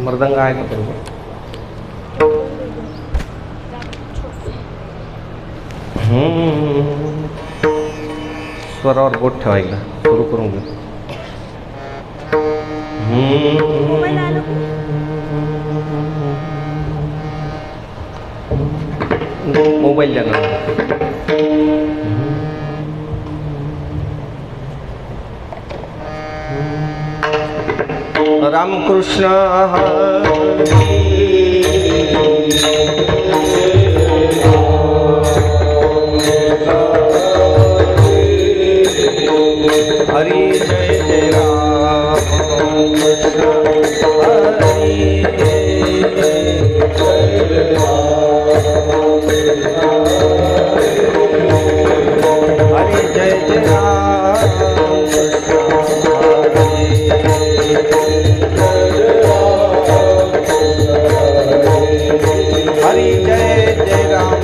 मृदंग आहे का तुमचं? स्वरावर बोट ठेवायला सुरू करून घे. मोबाईल द्या ना. रामकृष्ण हरी जय जय राम कृष्ण हरी हरी जय जय राम हरी जय जय राम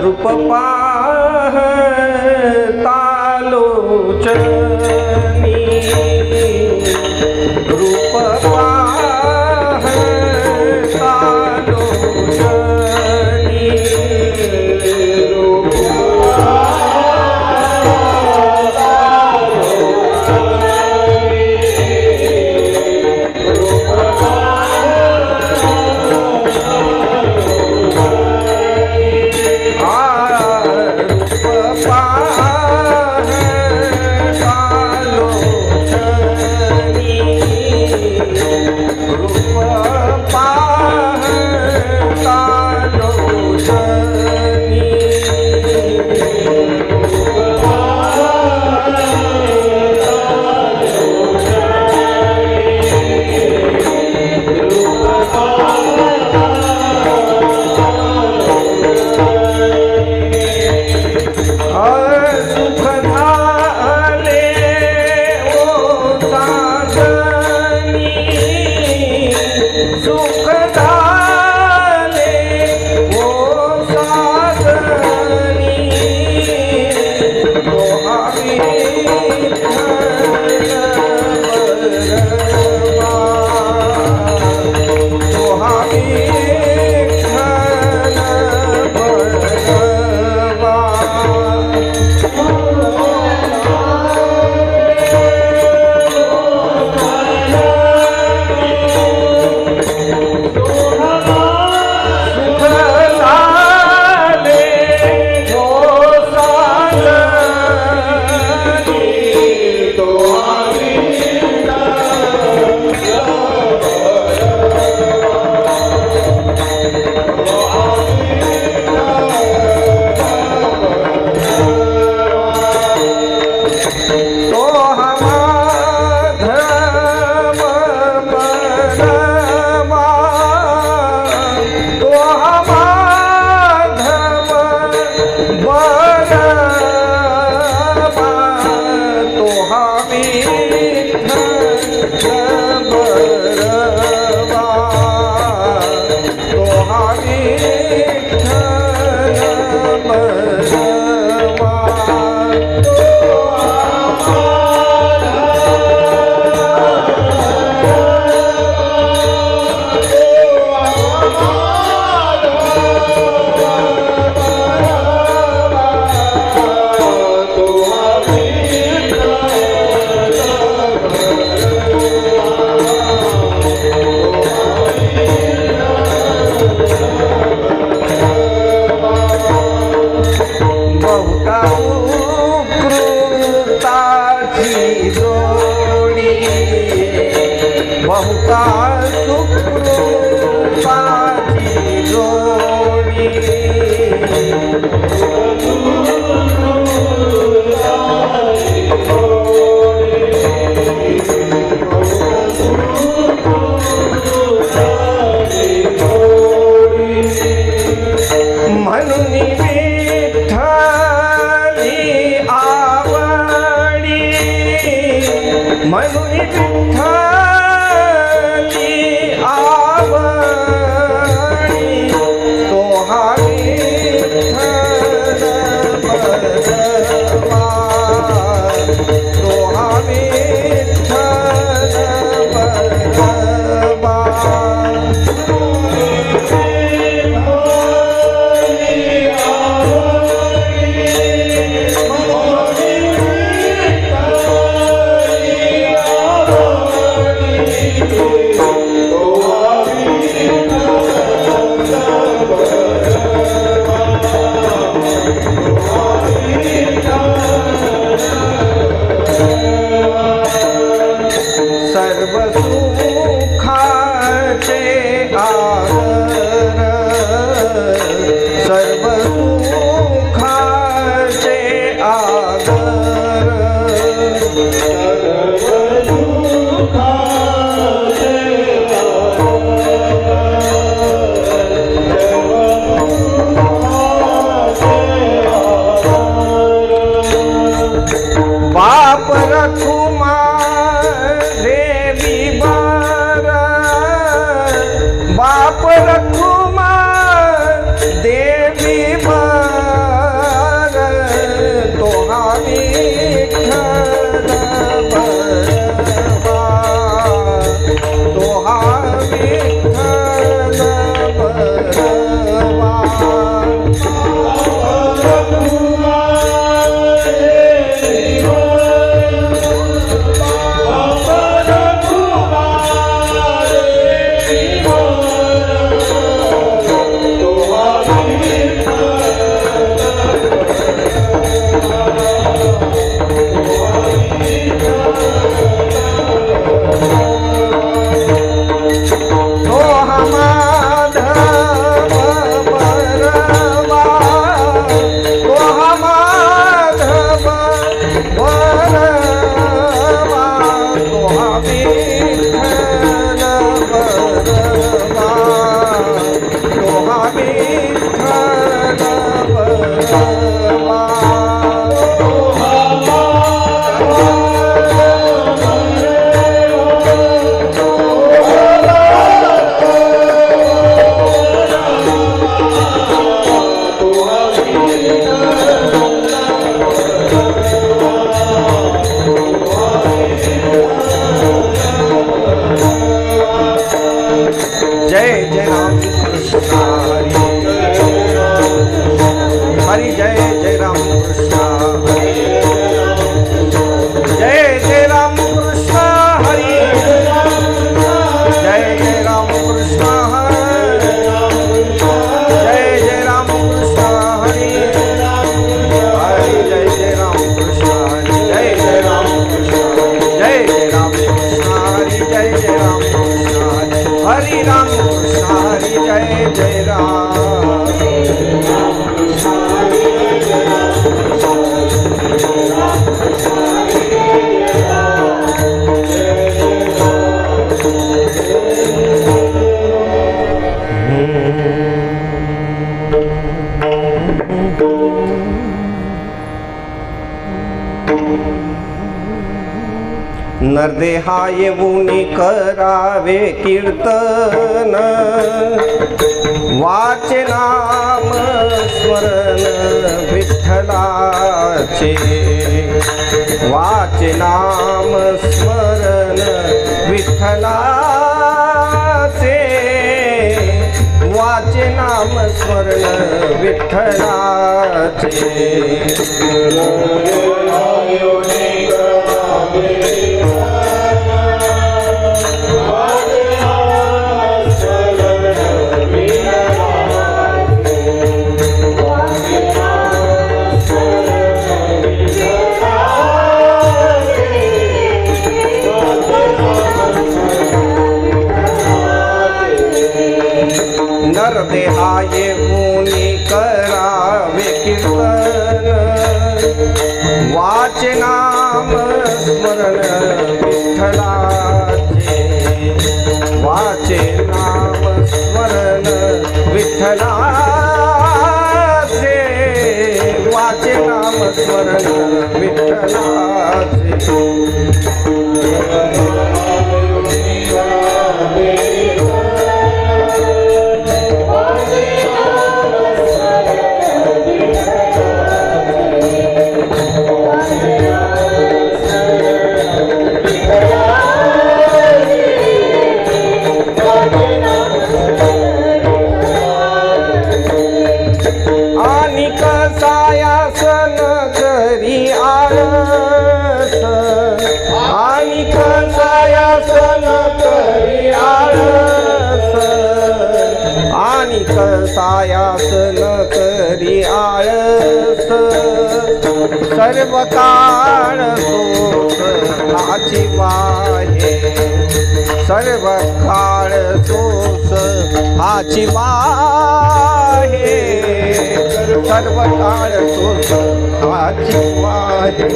रूप पाहतालोचनी रूप पाहतालोचनी साहुका सुखरूपाची जोडी म्हणून विठ्ठली आवडी म्हणून विठ्ठली आवडी तो हा विठ्ठल बलवा तो हा विठ्ठल बलवा सर्व सुखाचे आगर सर्व सुखाचे आगर बाप रखुमा बाप रखुमा देवी बार तो हा विठ्ठल बलवा तो हा विठ्ठल बलवा जय जय राम कृष्ण हरि जय जय राम कृष्ण हरि जय जय राम कृष्ण हरि जय जय राम कृष्ण हरि जय जय राम कृष्ण हरि हरि जय जय राम कृष्ण हरि जय जय राम कृष्ण जय जय राम कृष्ण हरि जय जय राम कृष्ण हरि राम कृष्ण हरि जय जय राम नरदेहा येऊन करावे कीर्तन वाचे नाम स्मरण विठ्ठलाचे वाचे नाम स्मरण विठ्ठलाचे वाचे नाम स्मरण विठ्ठलाचे नर देहाये मुनी करावे कीर्तन वाचे नाम स्मरण विठ्ठलाचे वाचे नाम स्मरण विठ्ठलाचे वाचे नाम स्मरण विठ्ठलाचे सायासन करी आळस सर्व काळ सोस हाची वाहे सर्व काळ सोस हाची वाहे सर्व काळ सोस हाची वाहे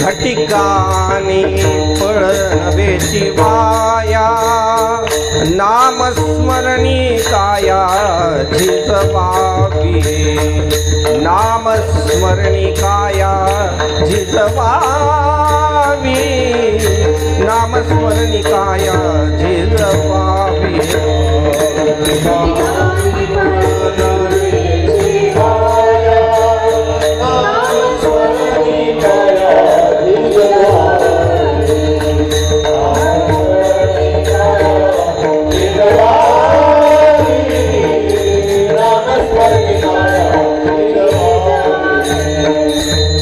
घटिकानी पळनवेची वाया नाम स्मरणी काया जिजवावी नाम स्मरणी काया जिजवावी नाम स्मरणी काया जिजवावी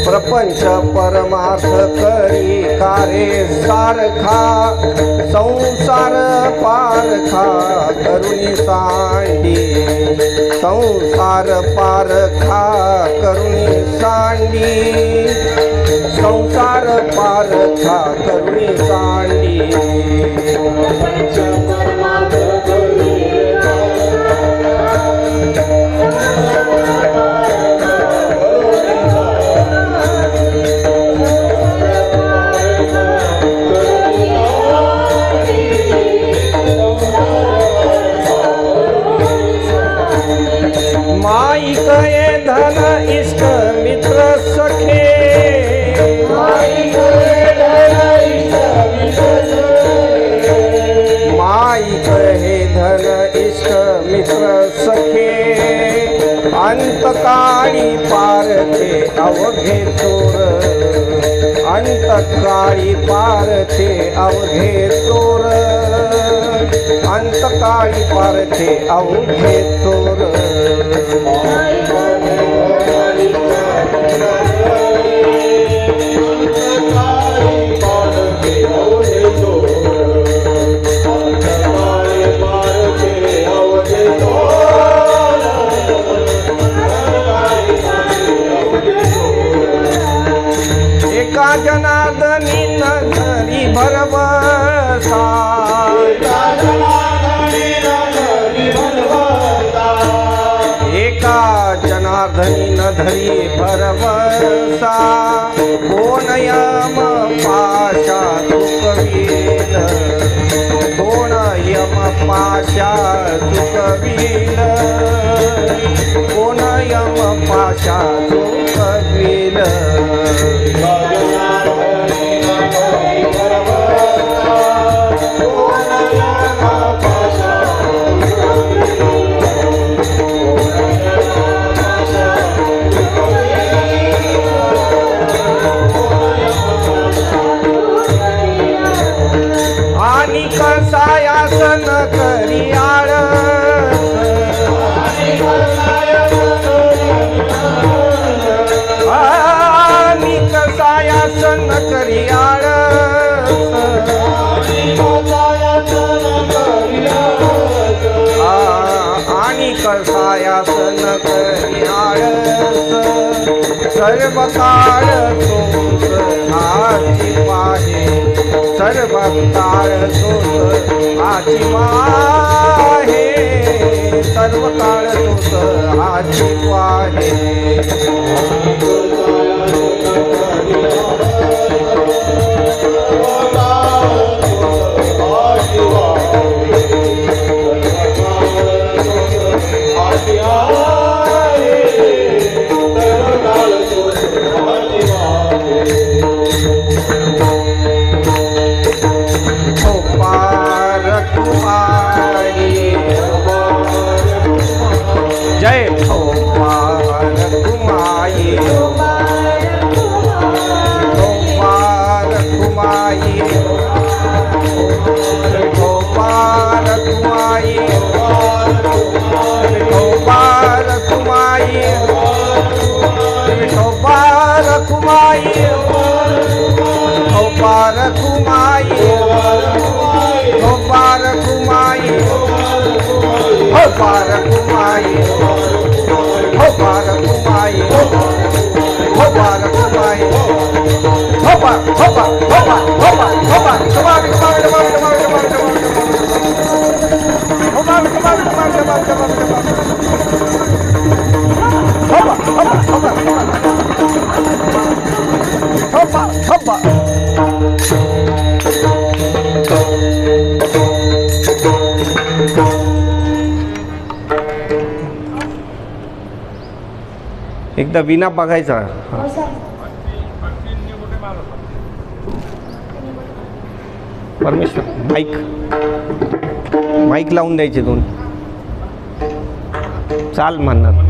प्रपंच परमार्थ करी कारे सारखा संसार पारखा करुणी सांडी संसार पारखा करुणी सांडी संसार पारखा करुणी सांडी माईक ये धन इष्ट मित्र सखे माईक हे धन इष्ट मित्र सखे अंतकाळी पारखे अवघे चोर अंतकाळी पारखे अवघे चोर अंतकाळी पारखे अवघे चोर एका जनार्दनी नगरी भरवसा एका जनार्दनी नधरी भरवसा कोण यम पाशा चुकवील कोण यम पाशा चुकवील कोण यम पाशा चुकवील आणि कसायासन करी आणि कसा सर्व काळ तोच हाती पाहे सर्व काळ तोच हाती माहे सर्व काळ तोच हाती पाहे जय हो पार कुमाई हो पार कुमाई हो पार कुमाई हो पार कुमाई हो पार कुमाई हो पार कुमाई हो पार कुमाई हो पार कुमाई हो पार कुमाई हो पार कुमाई हो पार हो पार हो पार हो पार हो पार कुमार कुमार कुमार कुमार कुमार हो पार कुमार कुमार कुमार कुमार हो पार हो पार हो पार हो पार हो पार एकदा विना बघायचा परमेश्वर माईक लावून द्यायचे दोन चाल म्हणणार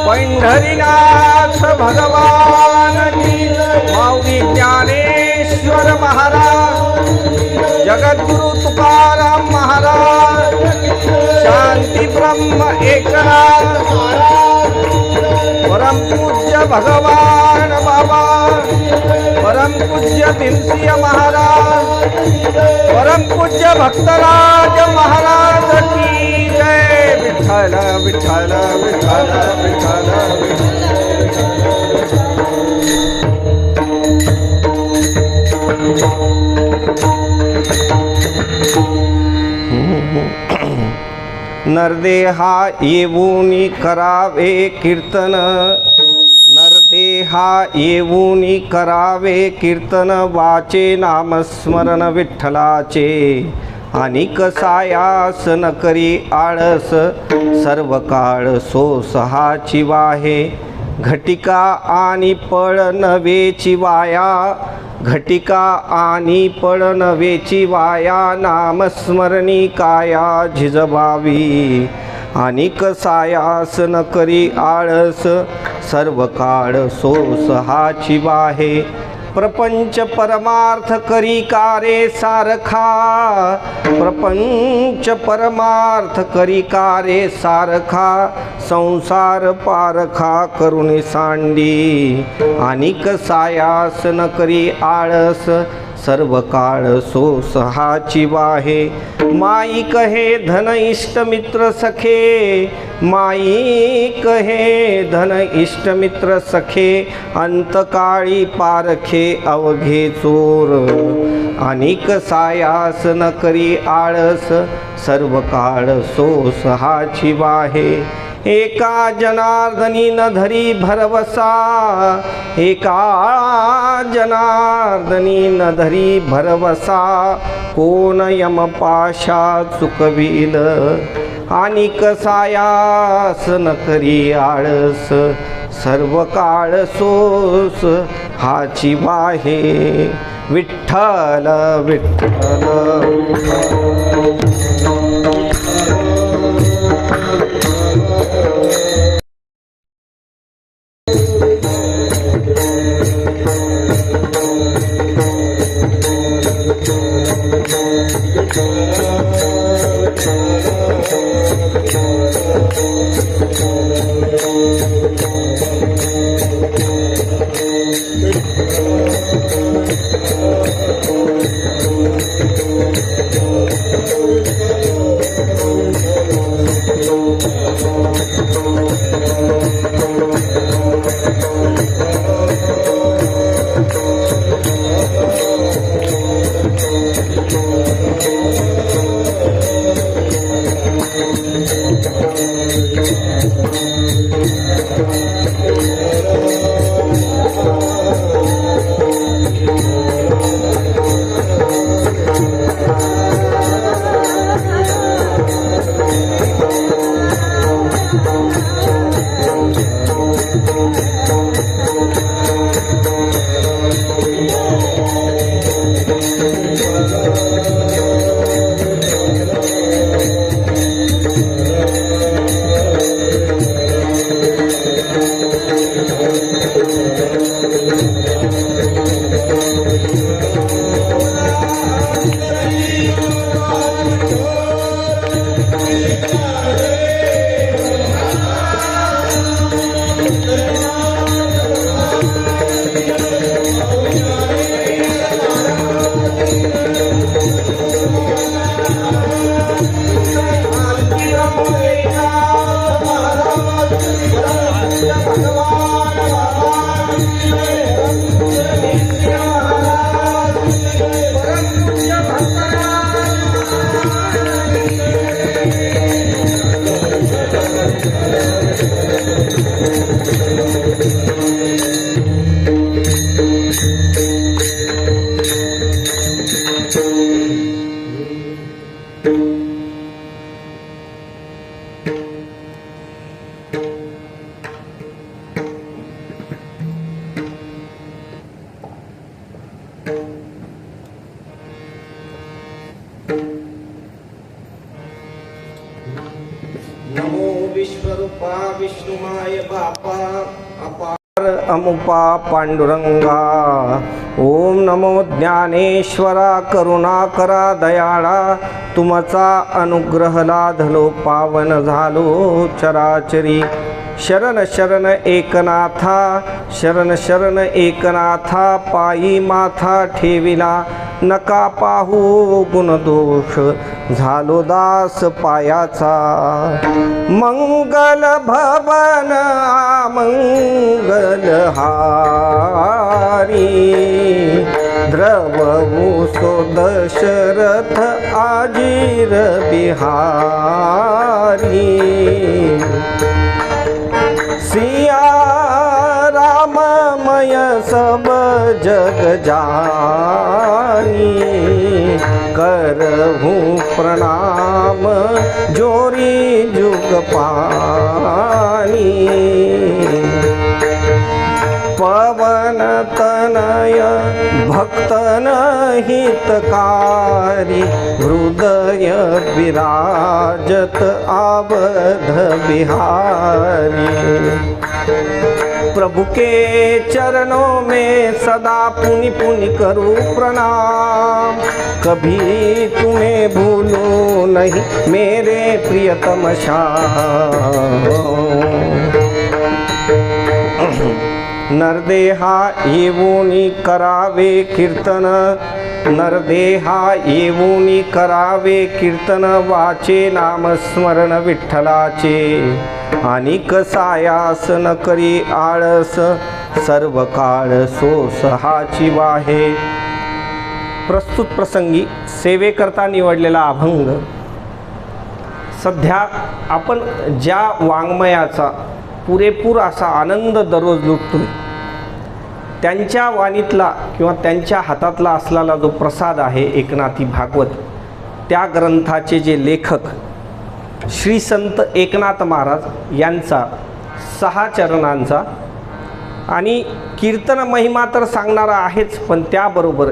पंढरीनाथ भगवान की माऊली ज्ञानेश्वर महाराज, जगद्गुरु तुकाराम महाराज, शांती ब्रह्म एकनाथ, परम पूज्य भगवान बाबा, परम पूज्य भीमसिंह महाराज, परम पूज्य भक्तराज महाराज की जय। विठ्ठल विठ्ठल विठ्ठल विठ्ठल नरदेहा येऊनी करावे कीर्तन, नरदेहा येऊनी करावे कीर्तन, वाचे नामस्मरण विठ्ठलाचे, आणि कसायास न करी आळस, सर्व काळ सोसहाची वाहे, घटिका आणि पळ नवेची वाया, घटिका आणि पळ नवेची वाया, नामस्मरणी काया झिजवावी, आणि कसायास न करी आळस, सर्व काळ सोसहाची वाहे, प्रपंच परमार्थ करी कारे सारखा, प्रपंच परमार्थ करी कारे सारखा, संसार पारखा करुणी सांडी, आणि कसायास न करी आळस, सर्व काळ सोसहाची वाहे, माई कहे धन इष्ट मित्र सखे, माई कहे धन इष्ट मित्र सखे, अंतकाळी पारखे अवघे चोर, आणि कसायास न करी आळस, सर्व काळ सोसहाची वाहे, एका जनार्दनी न धरी भरवसा, एका जनार्दनी न धरी भरवसा, कोण यमपाशा चुकविल, आणि कसायास न करी आळस, सर्व काळ सोस हाची वाहे, विठ्ठल विठ्ठल नमो विश्वरूपा विष्णुमाय बापा अपार अमुपा पांडुरंगा। ओम नमो ज्ञानेश्वरा करुणाकरा दयाळा, तुमचा अनुग्रह लाधलो पावन झालो चराचरी। शरण शरण एकनाथा, शरण शरण एकनाथा, पायी माथा ठेविला नका पाहू गुणदोष, झालो दास पायाचा। मंगल भवन मंगल हारी, द्रवऊ सो दशरथ आजीर बिहारी। सिया राममय सब जग जानी, करहूँ प्रणाम जोरी जुग पानी। पवन तनय भक्तन हितकारी, हृदय विराजत आवध बिहारी। प्रभु के चरणों में सदा पुनि पुनि करूं प्रणाम, कभी तुम्हें भूलूं नहीं मेरे प्रियतम श्याम। नरदेहा येऊनी करावे कीर्तन, नरदेहा येऊनी करावे कीर्तन, वाचे नामस्मरण विठ्ठलाचे। अनिक सायास न करी आळस, सर्व काळ सोसहाची वाहे। प्रस्तुत प्रसंगी सेवेकरता निवडलेला अभंग। सध्या आपण ज्या वाङ्मयाचा पुरेपूर असा आनंद दररोज लुटतो, त्यांच्या वाणीतला किंवा त्यांच्या हातातला असलेला जो प्रसाद आहे एकनाथी भागवत, त्या ग्रंथाचे जे लेखक श्री संत एकनाथ महाराज यांचा 6 चरणांचा आणि कीर्तन महिमा तर सांगणारा आहेच, पण त्याबरोबर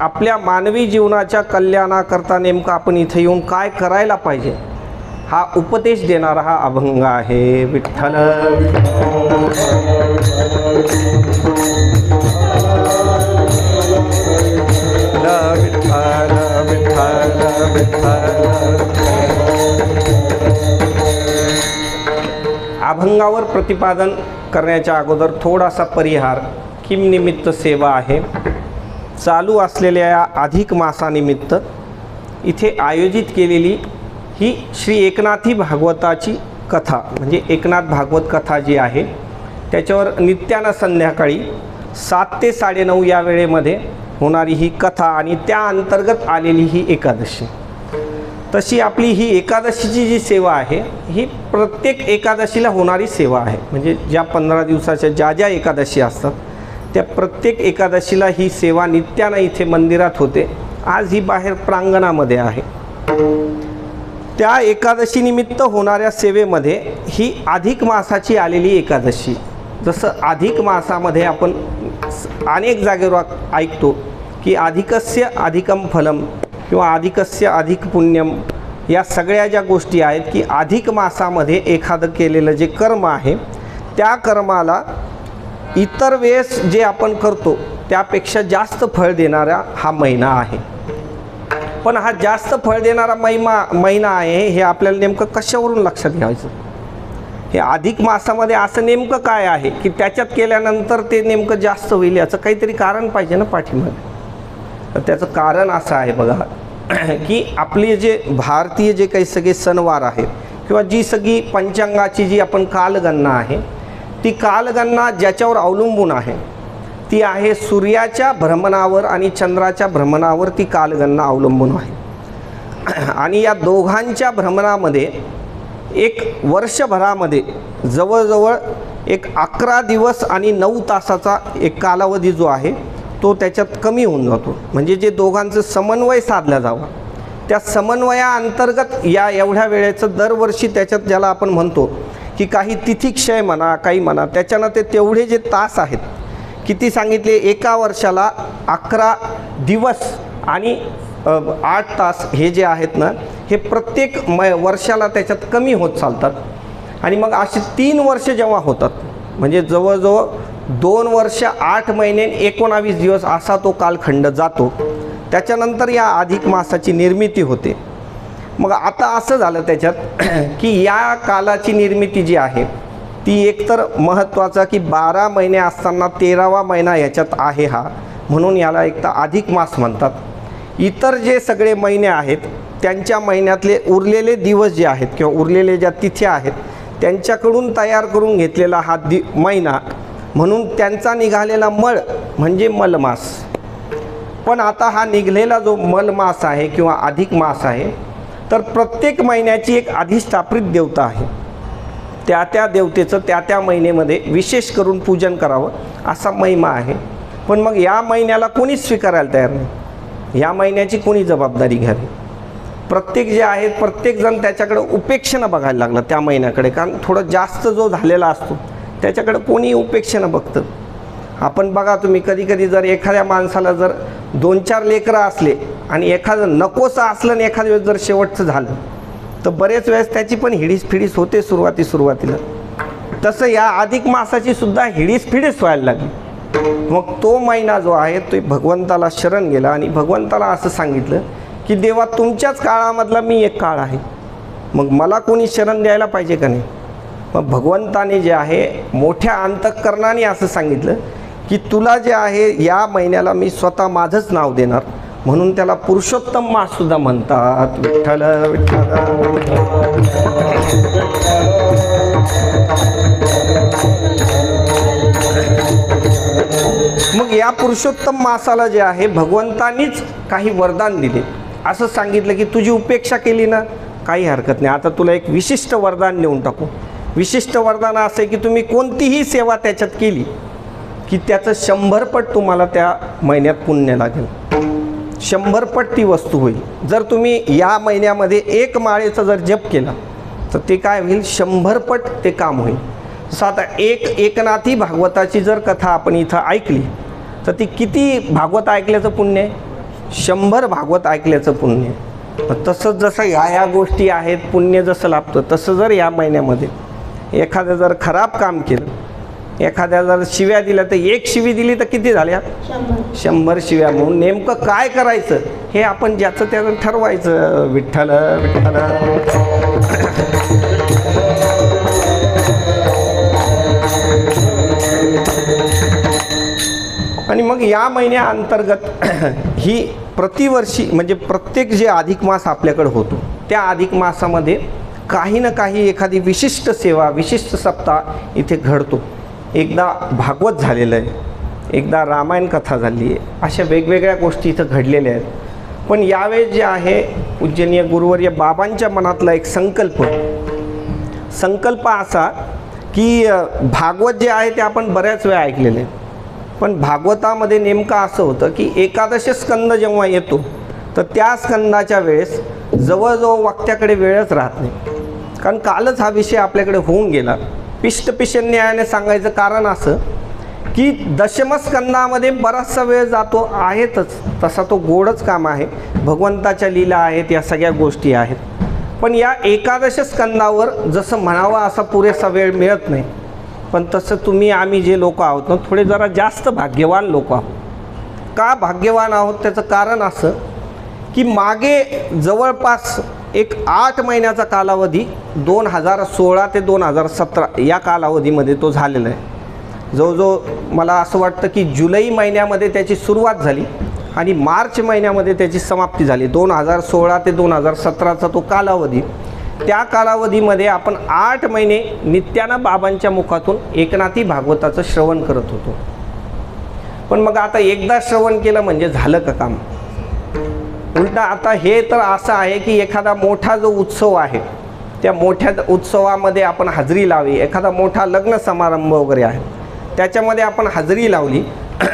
आपल्या मानवी जीवनाच्या कल्याणाकरता नेमकं आपण इथे येऊन काय करायला पाहिजे हा उपदेश देणारा हा अभंग आहे। विठ्ठल विठ्ठल विठ्ठल विठ्ठल। अभंगावर प्रतिपादन करण्याच्या अगोदर थोडासा परिहार। किम निमित्त सेवा आहे। चालू असलेल्या या अधिक मासानिमित्त इथे आयोजित केलेली ही श्री एकनाथी भागवताची कथा, म्हणजे एकनाथ भागवत कथा जी आहे त्याच्यावर नित्यानं संध्याकाळी 7 ते 9:30 या वेळेमध्ये होणारी ही कथा आणि त्या अंतर्गत आलेली ही एकादशी। तशी आपली ही एकादशीची जी सेवा आहे ही प्रत्येक एकादशीला होणारी सेवा आहे, म्हणजे ज्या 15 दिवसाच्या ज्या एकादशी असतात त्या प्रत्येक एकादशीला ही सेवा नित्यानं इथे मंदिरात होते। आज ही बाहेर प्रांगणामध्ये आहे। त्या एकादशी निमित्त होणाऱ्या सेवेमध्ये ही अधिक मासाची आलेली एकादशी। जसं अधिक मासामध्ये आपण अनेक जागेवर ऐकतो की अधिकस्य अधिकम फलम किंवा अधिकस्य अधिक पुण्यम, या सगळ्या ज्या गोष्टी आहेत की अधिक मासामध्ये एखादं केलेलं जे कर्म आहे त्या कर्माला इतर वेळेस जे आपण करतो त्यापेक्षा जास्त फळ देणारा हा महिना आहे। पण हा जास्त फळ देणारा महिना आहे हे आपल्याला नेमकं कशावरून लक्षात घ्यायचं? हे अधिक मासामध्ये असं नेमकं काय आहे की त्याच्यात केल्यानंतर ते नेमकं जास्त होईल? याचं काहीतरी कारण पाहिजे ना पाठीमध्ये। तर त्याचं कारण असं आहे बघा की आपले जे भारतीय जे काही सगळे सणवार आहेत किंवा जी सगळी पंचांगाची जी आपण कालगणना आहे ती कालगणना ज्याच्यावर अवलंबून आहे ती आहे सूर्याच्या भ्रमणावर आणि चंद्राच्या भ्रमणावर ती कालगणना अवलंबून आहे। आणि या दोघांच्या भ्रमणामध्ये एक वर्षभरामध्ये जवळजवळ एक 11 दिवस आणि 9 तासाचा एक कालावधी जो आहे तो त्याच्यात कमी होऊन जातो. म्हणजे जे दोघांचं समन्वय साधला जावा, त्या समन्वयाअंतर्गत या एवढ्या वेळेचं दरवर्षी त्याच्यात ज्याला आपण म्हणतो की काही तिथिक्षय म्हणा, काही म्हणा, त्याच्यानं ते तेवढे जे तास आहेत, किती सांगितले, एका वर्षाला 11 दिवस आणि 8 तास हे जे आहेत ना, हे प्रत्येक वर्षाला त्याच्यात कमी होत चालतात. आणि मग असे 3 वर्ष जेव्हा होतात, म्हणजे जवळजवळ 2 वर्ष 8 महिने 19 दिवस असा तो कालखंड जातो. त्याच्यानंतर या अधिक मासाची निर्मिती होते. मग आता असं झालं त्याच्यात की या कालाची निर्मिती जी आहे ती एकतर महत्त्वाचा की 12 महिने असताना 13वा महिना याच्यात आहे हा, म्हणून याला एक तर अधिक मास म्हणतात. इतर जे सगळे महिने आहेत त्यांच्या महिन्यातले उरलेले दिवस जे आहेत किंवा उरलेले ज्या तिथ्या आहेत त्यांच्याकडून तयार करून घेतलेला हा महिना, म्हणून त्यांचा निघालेला मळ म्हणजे मलमास. पण आता हा निघलेला जो मलमास आहे किंवा अधिक मास आहे, तर प्रत्येक महिन्याची एक अधिष्ठापित देवता आहे. त्या देवतेचं त्या महिन्यामध्ये विशेष करून पूजन करावं असा महिमा आहे. पण मग या महिन्याला कोणीच स्वीकारायला तयार नाही. या महिन्याची कोणी जबाबदारी घ्यावी? प्रत्येक जे आहेत प्रत्येकजण त्याच्याकडे उपेक्षेनं बघायला लागलं त्या महिन्याकडे, कारण थोडं जास्त जो झालेला असतो त्याच्याकडे कोणी उपेक्षेनं बघतं. आपण बघा तुम्ही, कधी कधी जर एखाद्या माणसाला जर 2-4 लेकरं असले आणि एखादं नकोसं असलं आणि एखाद्या वेळेस जर शेवटचं झालं तर बरेच वेळेस त्याची पण हिडीस होते सुरुवातीला. तसं या अधिक मासाची सुद्धा हिडीस व्हायला लागली. मग तो महिना जो आहे तो भगवंताला शरण गेला आणि भगवंताला असं सांगितलं की देवा, तुमच्याच काळामधला मी एक काळ आहे, मग मला कोणी शरण द्यायला पाहिजे का नाही? मग भगवंताने जे आहे मोठ्या अंतःकरणाने असं सांगितलं की तुला जे आहे या महिन्याला मी स्वतः माझंच नाव देणार, म्हणून त्याला पुरुषोत्तम मास सुद्धा म्हणतात. विठ्ठल विठ्ठल. मग या पुरुषोत्तम मासाला जे आहे भगवंतानीच काही वरदान दिले. असं सांगितलं की तुझी उपेक्षा केली ना, काही हरकत नाही, आता तुला एक विशिष्ट वरदान देऊन टाकू. विशिष्ट वरदान असं आहे की तुम्ही कोणतीही सेवा त्याच्यात केली की त्याचं 100 पट तुम्हाला त्या महिन्यात पुण्य लागेल. 100 पट ती वस्तू होईल. जर तुम्ही या महिन्यामध्ये 1 माळेचा जर जप केला तर ते काय होईल, 100 पट ते काम होईल. जसं आता एकनाथी भागवताची जर कथा आपण इथं ऐकली तर ती किती भागवत ऐकल्याचं पुण्य आहे? 100 भागवत ऐकल्याचं पुण्य आहे. तसंच जसं ह्या गोष्टी आहेत, पुण्य जसं लाभतं तसं जर या महिन्यामध्ये एखादं जर खराब काम केलं, एखाद्या जर शिव्या दिल्या तर 1 शिवी दिली तर किती झाल्या? 100 शिव्या. म्हणून नेमकं काय करायचं हे आपण ज्याचं त्याचं ठरवायचं. विठ्ठल विठ्ठल. आणि मग या महिन्याअंतर्गत ही प्रतिवर्षी म्हणजे प्रत्येक जे अधिक मास आपल्याकडे होतो त्या अधिक मासामध्ये काही ना काही एखादी विशिष्ट सेवा, विशिष्ट सप्ताह इथे घडतो. एकदा भागवत झालेलं आहे, एकदा रामायण कथा झाली आहे, अशा वेगवेगळ्या गोष्टी इथं घडलेल्या आहेत. पण यावेळेस जे आहे पूजनीय गुरुवर्य बाबांच्या मनातला एक संकल्प असा की भागवत जे आहे ते आपण बऱ्याच वेळा ऐकलेले आहे, पण भागवतामध्ये नेमकं असं होतं की एकादश स्कंद जेव्हा येतो तर त्या स्कंदाच्या वेळेस जवळजवळ वक्त्याकडे वेळच राहत नाही. कारण कालच हा विषय आपल्याकडे होऊन गेला. पिष्टपिशन्यायाने सांगायचं कारण असं की दशमस्कंदामध्ये बराचसा वेळ जातो आहेतच, तसा तो गोडच काम आहे, भगवंताच्या लीला आहेत, या सगळ्या गोष्टी आहेत. पण या एकादश स्कंदावर जसं म्हणावा असा पुरेसा वेळ मिळत नाही. पण तसं तुम्ही आम्ही जे लोक आहोत ना, थोडे जरा जास्त भाग्यवान लोक आहोत. का भाग्यवान आहोत त्याचं कारण असं की मागे जवळपास एक 8 महिन्याचा कालावधी 2016 ते 2017 या कालावधीमध्ये तो झालेला आहे. जवळजवळ मला असं वाटतं की जुलै महिन्यामध्ये त्याची सुरुवात झाली आणि मार्च महिन्यामध्ये त्याची समाप्ती झाली. 2016 ते 2017चा तो कालावधी, त्या कालावधीमध्ये आपण 8 महिने नित्यानं बाबांच्या मुखातून एकनाथी भागवताचं श्रवण करत होतो. पण मग आता एकदा श्रवण केलं म्हणजे झालं का काम? उलटा आता हे तर असं आहे की एखादा मोठा जो उत्सव आहे त्या मोठ्या उत्सवामध्ये आपण हजेरी लावली, एखादा मोठा लग्न समारंभ वगैरे आहे त्याच्यामध्ये आपण हजेरी लावली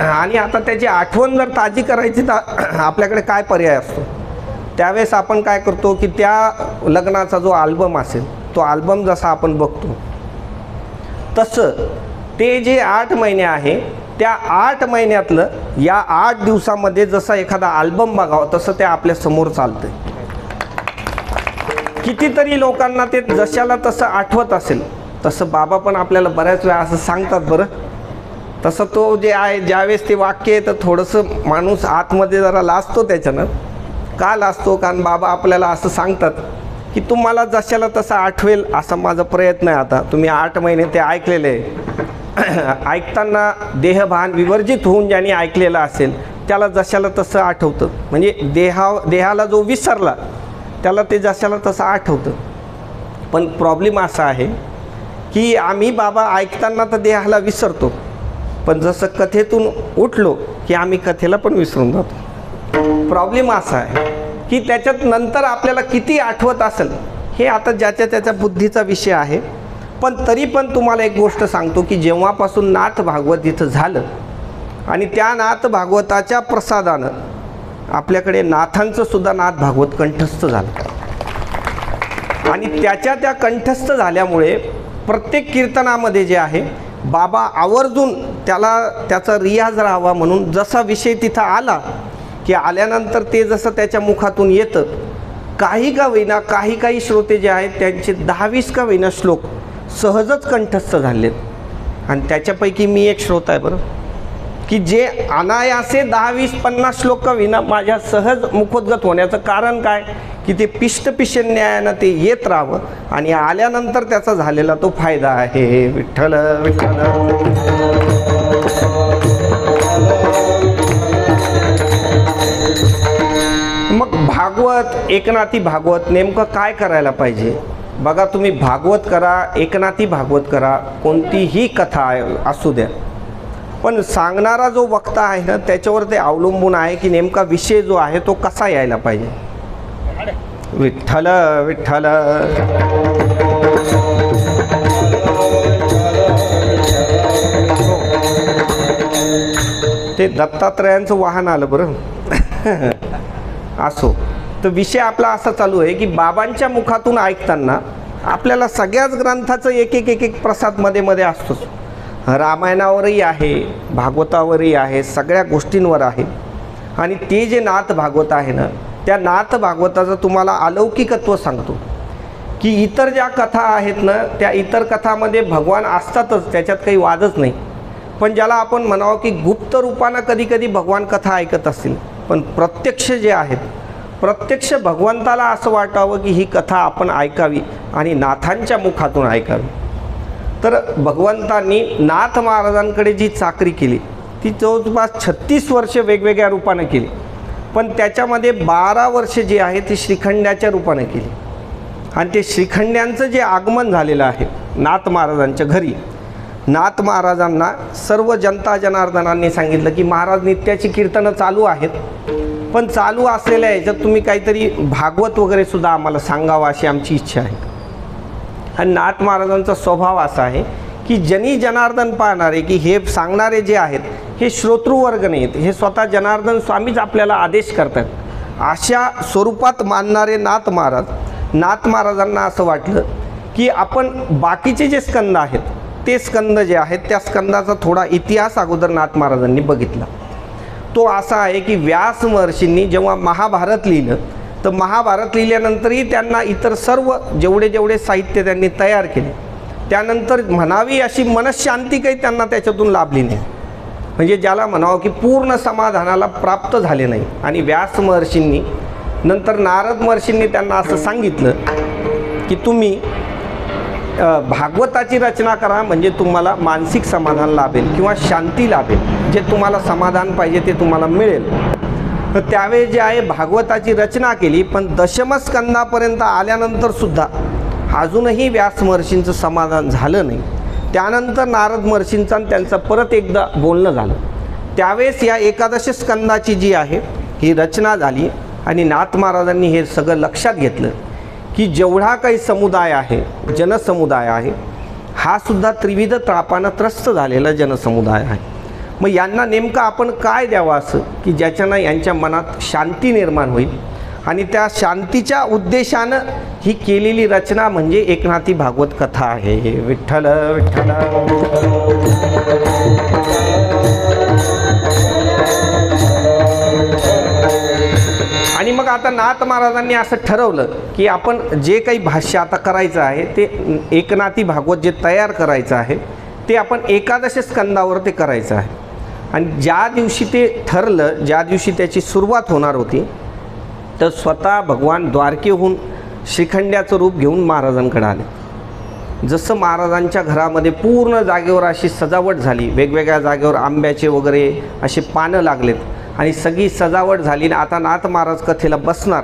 आणि आता त्याची आठवण जर ताजी करायची तर आपल्याकडे काय पर्याय असतो? त्यावेळेस आपण काय करतो की त्या लग्नाचा जो अल्बम असेल तो अल्बम जसा आपण बघतो तसं ते जे 8 महिने आहे त्या 8 महिन्यातलं या 8 दिवसामध्ये जसा एखादा अल्बम बघावं तसं ते आपल्या समोर चालतं. कितीतरी लोकांना ते जशाला तसं आठवत असेल तसं बाबा पण आपल्याला बऱ्याच वेळा असं सांगतात. बरं तसं तो जे आहे ज्यावेळेस ते वाक्य आहे तर थोडंसं माणूस आतमध्ये जरा लाजतो. त्याच्यानं का लाजतो? कारण बाबा आपल्याला असं सांगतात की तुम्हाला जशाला तसं आठवेल असा माझा प्रयत्न आहे. आता तुम्ही 8 महिने ते ऐकलेले आहे. ऐकताना देहभान विवर्जित होऊन ज्यांनी ऐकलेलं असेल त्याला जशाला तसं आठवतं. म्हणजे देहाला जो विसरला त्याला ते जशाला तसं आठवतं. पण प्रॉब्लेम असा आहे की आम्ही बाबा ऐकताना तर देहाला विसरतो, पण जसं कथेतून उठलो की आम्ही कथेला पण विसरून जातो. प्रॉब्लेम असा आहे की त्याच्यात नंतर आपल्याला किती आठवत असेल हे आता ज्याच्या त्याच्या बुद्धीचा विषय आहे. पण तरी पण तुम्हाला एक गोष्ट सांगतो की जेव्हापासून नाथ भागवत इथं झालं आणि त्या नाथ भागवताच्या प्रसादानं आपल्याकडे नाथांचं सुद्धा नाथ भागवत कंठस्थ झालं आणि त्या कंठस्थ झाल्यामुळे प्रत्येक कीर्तनामध्ये जे आहे बाबा आवर्जून त्याचा रियाज राहावा म्हणून जसा विषय तिथं आला की आल्यानंतर ते जसं त्याच्या मुखातून येतं काही का होईना काही श्रोते जे आहेत त्यांचे 10-20 का होईना श्लोक सहजच कंठस्थ झालेत. आणि त्याच्यापैकी मी एक श्रोता आहे बरं की जे अनायासे 10-20-50 श्लोक का होईना माझ्या सहज मुखोद्गत होण्याचं कारण काय की ते पिष्टपिशन्यायानं ते येत राहावं आणि आल्यानंतर त्याचा झालेला तो फायदा आहे. विठ्ठल विठ्ठल. मग भागवत एकनाथी भागवत नेमकं काय करायला पाहिजे? बघा तुम्ही भागवत करा, एकनाथी भागवत करा, कोणतीही कथा असू द्या, पण सांगणारा जो वक्ता आहे ना त्याच्यावर ते अवलंबून आहे की नेमका विषय जो आहे तो कसा यायला पाहिजे. विठ्ठल विठ्ठल. ते दत्तात्रयांचं वाहन आलं बरं. असो तर विषय आपला असा चालू आहे की बाबांच्या मुखातून ऐकताना आपल्याला सगळ्याच ग्रंथाचं एक प्रसाद मध्ये असतोच. रामायणावरही आहे, भागवतावरही आहे, सगळ्या गोष्टींवर आहे. आणि ते जे नाथ भागवत आहे ना त्या नाथ भागवताचं तुम्हाला अलौकिकत्व सांगतो की इतर ज्या कथा आहेत ना त्या इतर कथामध्ये भगवान असतातच, त्याच्यात काही वादच नाही. पण ज्याला आपण म्हणावं की गुप्त रूपानं कधी भगवान कथा ऐकत असतील, पण प्रत्यक्ष जे आहेत प्रत्यक्ष भगवंताला असं वाटावं की ही कथा आपण ऐकावी आणि नाथांच्या मुखातून ऐकावी. तर भगवंतांनी नाथ महाराजांकडे जी चाकरी केली ती जवळपास 36 वर्ष वेगवेगळ्या रूपानं केली. पण त्याच्यामध्ये 12 वर्ष जी आहे ती श्रीखंड्याच्या रूपानं केली. आणि ते श्रीखंड्यांचं जे आगमन झालेलं आहे नाथ महाराजांच्या घरी, नाथ महाराजांना सर्व जनता जनार्दनांनी सांगितलं की महाराज नित्याची कीर्तनं चालू आहेत, पण चालू असलेल्या ह्याच्यात तुम्ही काहीतरी भागवत वगैरे सुद्धा आम्हाला सांगावं अशी आमची इच्छा आहे. आणि नाथ महाराजांचा स्वभाव असा आहे की जनी जनार्दन पाहणारे की हे सांगणारे जे आहेत हे श्रोतृवर्ग नाहीत, हे स्वतः जनार्दन स्वामीच आपल्याला आदेश करतात अशा स्वरूपात मानणारे नाथ महाराजांना असं वाटलं की आपण बाकीचे जे स्कंद आहेत ते स्कंद जे आहेत त्या स्कंदाचा थोडा इतिहास अगोदर नाथ महाराजांनी बघितला. तो असा आहे की व्यास महर्षींनी जेव्हा महाभारत लिहिलं तर महाभारत लिहिल्यानंतरही त्यांना इतर सर्व जेवढे साहित्य त्यांनी तयार केले त्यानंतर म्हणावी अशी मनशांती काही त्यांना त्याच्यातून लाभली नाही. म्हणजे ज्याला म्हणावं की पूर्ण समाधानाला प्राप्त झाले नाही. आणि व्यास महर्षींनी नंतर नारद महर्षींनी त्यांना असं सांगितलं की तुम्ही भागवताची रचना करा म्हणजे तुम्हाला मानसिक समाधान लाभेल किंवा शांती लाभेल, जे तुम्हाला समाधान पाहिजे ते तुम्हाला मिळेल. तर त्यावेळी जे आहे भागवताची रचना केली, पण दशमस्कंदापर्यंत आल्यानंतर सुद्धा अजूनही व्यास महर्षींचं समाधान झालं नाही. त्यानंतर नारद महर्षींचं आणि त्यांचं परत एकदा बोलणं झालं. त्यावेळेस या 11 स्कंदाची जी आहे ही रचना झाली आणि नाथ महाराजांनी हे सगळं लक्षात घेतलं की जेवढा काही समुदाय आहे, जनसमुदाय आहे, हा सुद्धा त्रिविध तापानं त्रस्त झालेला जनसमुदाय आहे. मग यांना नेमकं आपण काय द्यावं असं की ज्याच्यानं यांच्या मनात शांती निर्माण होईल. आणि त्या शांतीच्या उद्देशानं ही केलेली रचना म्हणजे एकनाथी भागवत कथा आहे. विठ्ठल विठ्ठल. आणि मग आता नाथ महाराजांनी असं ठरवलं की आपण जे काही भाष्य आता करायचं आहे ते एकनाथी भागवत जे तयार करायचं आहे ते आपण एकादश स्कंदावर ते करायचं आहे. आणि ज्या दिवशी ते ठरलं, ज्या दिवशी त्याची सुरुवात होणार होती, तर स्वतः भगवान द्वारकेहून श्रीखंड्याचं रूप घेऊन महाराजांकडे आले. जसं महाराजांच्या घरामध्ये पूर्ण जागेवर अशी सजावट झाली, वेगवेगळ्या जागेवर आंब्याचे वगैरे असे पानं लागलेत आणि सगळी सजावट झाली. आता नाथ महाराज कथेला बसणार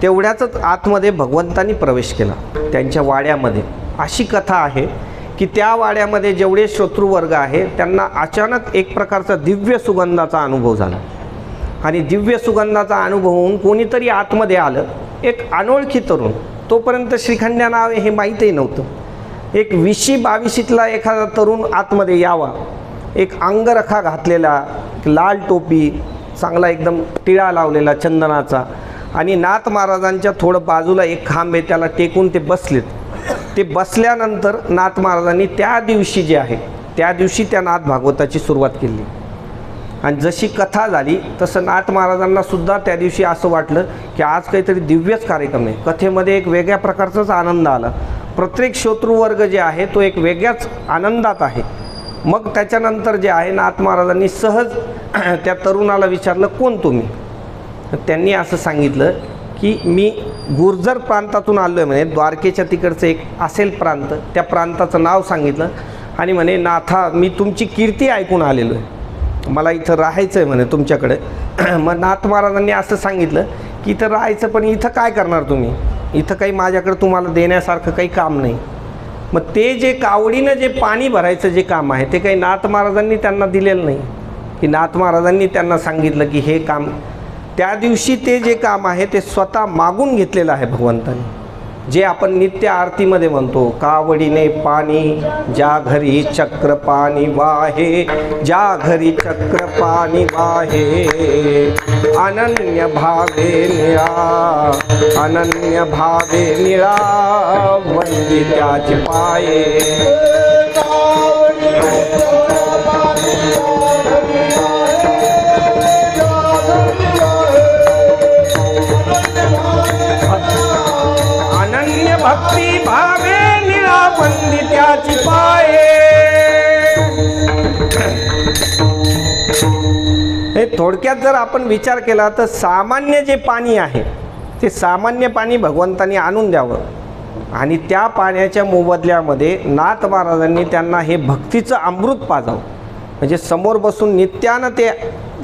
तेवढ्याच आतमध्ये भगवंतांनी प्रवेश केला त्यांच्या वाड्यामध्ये. अशी कथा आहे की त्या वाड्यामध्ये जेवढे श्रोतृवर्ग आहे त्यांना अचानक एक प्रकारचा दिव्य सुगंधाचा अनुभव झाला. आणि दिव्य सुगंधाचा अनुभव होऊन कोणीतरी आतमध्ये आलं, एक अनोळखी तरुण. तोपर्यंत श्रीखंड्या नाव हे माहीतही नव्हतं. एक 20-22 एखादा तरुण आतमध्ये यावा, एक अंगरखा घातलेला, लाल टोपी, चांगला एकदम टिळा लावलेला चंदनाचा, आणि नाथ महाराजांच्या थोडं बाजूला एक खांब आहे त्याला टेकून ते बसलेत. ते बसल्यानंतर नाथ महाराजांनी त्या दिवशी जे आहे त्या दिवशी त्या नाथ भागवताची सुरुवात केली. आणि जशी कथा झाली तसं नाथ महाराजांना सुद्धा त्या दिवशी असं वाटलं की आज काहीतरी दिव्यच कार्यक्रम आहे. कथेमध्ये एक वेगळ्या प्रकारचाच आनंद आला. प्रत्येक श्रोतृवर्ग जे आहे तो एक वेगळ्याच आनंदात आहे. मग त्याच्यानंतर जे आहे नाथ महाराजांनी सहज त्या तरुणाला विचारलं, कोण तुम्ही? त्यांनी असं सांगितलं की मी गुर्जर प्रांतातून आलो आहे म्हणे. द्वारकेच्या तिकडचं एक असेल प्रांत, त्या प्रांताचं नाव सांगितलं आणि म्हणे नाथा मी तुमची कीर्ती ऐकून आलेलो आहे, मला इथं राहायचं आहे म्हणे तुमच्याकडे. मग नाथ महाराजांनी असं सांगितलं की इथं राहायचं, पण इथं काय करणार तुम्ही? इथं काही माझ्याकडे तुम्हाला देण्यासारखं काही काम नाही. मग ते जे कावडीनं जे पाणी भरायचं जे काम आहे ते काही नाथ महाराजांनी त्यांना दिलेलं नाही. की नाथ महाराजांनी त्यांना सांगितलं की हे काम त्या दिवशी ते जे काम आहे ते स्वतः मागून घेतलेलं आहे भगवंतांनी. जे आपण नित्य आरतीमध्ये म्हणतो, कावडीने पाणी ज्या घरी चक्र पाणी वाहे, ज्या घरी चक्र पाणी वाहे, अनन्य भावे निळा, अनन्य भावे निळा, वंदित्याचे पाये. भक्ती भावे निळा, वंदित्याची पाये. हे थोडक्यात जर आपण विचार केला तर सामान्य जे पाणी आहे ते सामान्य पाणी भगवंतांनी आणून द्यावं आणि त्या पाण्याच्या मोबदल्यामध्ये नाथ महाराजांनी त्यांना हे भक्तीचं अमृत पाजावं. म्हणजे समोर बसून नित्यानं ते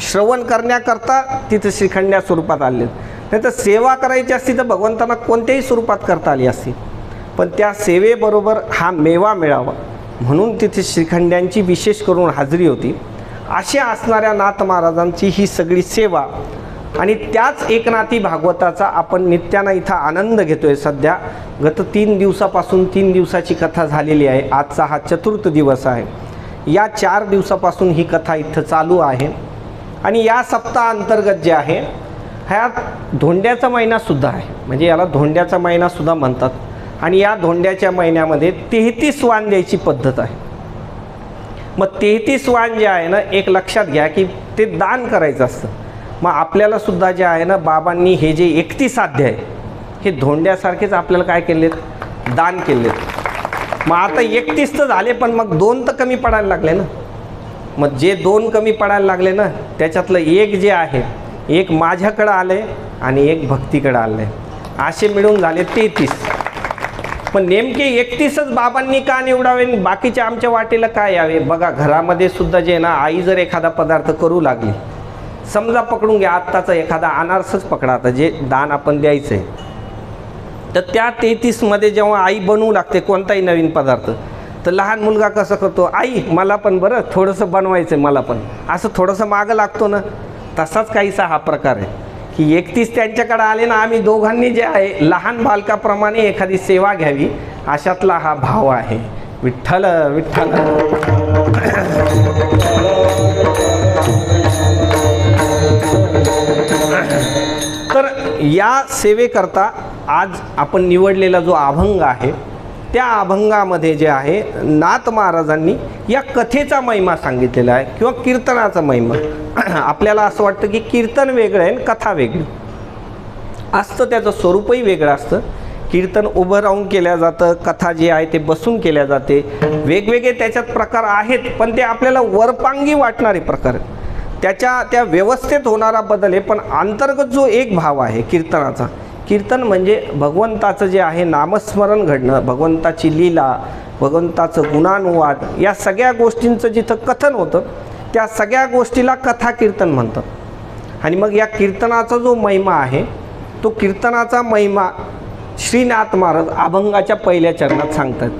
श्रवण करण्याकरता तिथे श्रीखंड्या स्वरूपात आले. नाही तर सेवा करायची असती तर भगवंतांना कोणत्याही स्वरूपात करता आली असती, पण त्या सेवेबरोबर हा मेवा मिळावा म्हणून तिथे श्रीखंड्यांची विशेष करून हाजरी होती. अशा असणाऱ्या नाथ महाराजांची ही सगळी सेवा आणि त्याच एकनाथी भागवताचा आपण नित्यानं इथं आनंद घेतोय. सध्या गत 3 दिवसापासून 3 दिवसाची कथा झालेली आहे. आजचा हा 4था दिवस आहे. या 4 दिवसापासून ही कथा इथं चालू आहे. आणि या सप्ताहांतर्गत जे आहे ह्या धोंड्याचा महिनासुद्धा आहे, म्हणजे याला धोंड्याचा महिनासुद्धा म्हणतात. आणि या धोंड्याच्या महिन्यामध्ये 33 वाण द्यायची पद्धत आहे. मग 33 वाण जे आहे ना, एक लक्षात घ्या की ते दान करायचं असतं. मग आपल्याला सुद्धा जे आहे ना, बाबांनी हे जे 31 अध्याय हे धोंड्यासारखेच आपल्याला काय केलेत, दान केलेत. मग आता 31 तर झाले, पण मग 2 तर कमी पडायला लागले ना. मग जे 2 कमी पडायला लागले ना, त्याच्यातलं एक जे आहे, एक माझ्याकडं आले आणि एक भक्तीकडं आले, असे मिळून झाले 33. पण नेमके 31च बाबांनी का निवडावे, बाकीच्या आमच्या वाटेला काय यावे? बघा, घरामध्ये सुद्धा जे ना, आई जर एखादा पदार्थ करू लागली, समजा पकडून घ्या आत्ताचा एखादा अनारसच पकडा, आता जे दान आपण द्यायचं आहे, तर त्या 33मध्ये जेव्हा आई बनवू लागते कोणताही नवीन पदार्थ, तर लहान मुलगा कसं करतो, आई मला पण बरं थोडंसं बनवायचं आहे, मला पण, असं थोडंसं मागं लागतो ना. तसाच काहीसा हा प्रकार आहे की 31 त्यांच्याकडे आले ना, आम्ही दोघांनी जे आहे लहान बालकाप्रमाणे एखादी सेवा घ्यावी, अशातला हा भाव आहे. विठ्ठल विठ्ठल. तर या सेवेकरता आज आपण निवडलेला जो अभंग आहे, त्या अभंगामध्ये जे आहे नाथ महाराजांनी या कथेचा महिमा सांगितलेला आहे किंवा कीर्तनाचा महिमा. आपल्याला असं वाटतं की कीर्तन वेगळं आहे आणि कथा वेगळी असतं, त्याचं स्वरूपही वेगळं असतं. कीर्तन उभं राहून केल्या जातं, कथा जी आहे ते बसून केल्या जाते. वेगवेगळे त्याच्यात प्रकार आहेत, पण ते आपल्याला वरपांगी वाटणारे प्रकार आहेत. त्या व्यवस्थेत होणारा बदल आहे, पण अंतर्गत जो एक भाव आहे कीर्तनाचा, कीर्तन म्हणजे भगवंताचं जे आहे नामस्मरण घडणं, भगवंताची लीला, भगवंताचं गुणानुवाद, या सगळ्या गोष्टींचं जिथं कथन होतं त्या सगळ्या गोष्टीला कथा कीर्तन म्हणतात. आणि मग या कीर्तनाचा जो महिमा आहे, तो कीर्तनाचा महिमा श्रीनाथ महाराज अभंगाच्या पहिल्या चरणात सांगतात.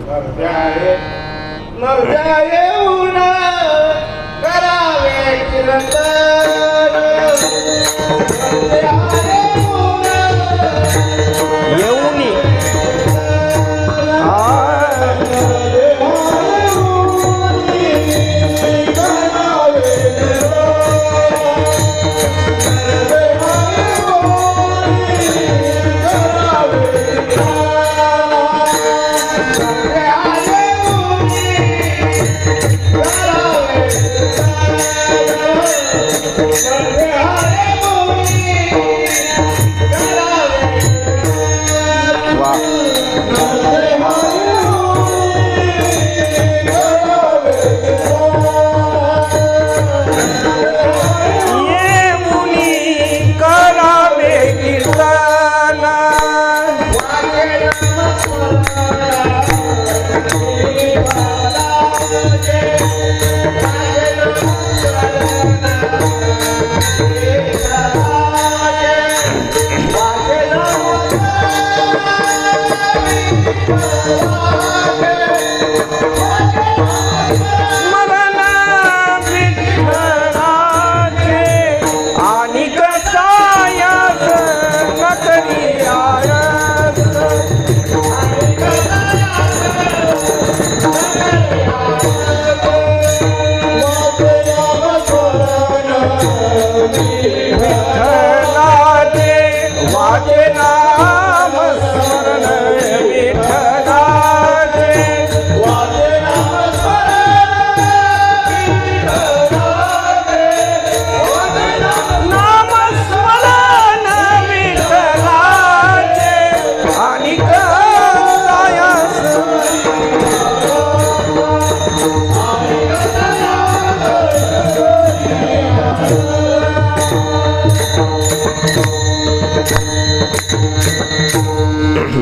येऊनी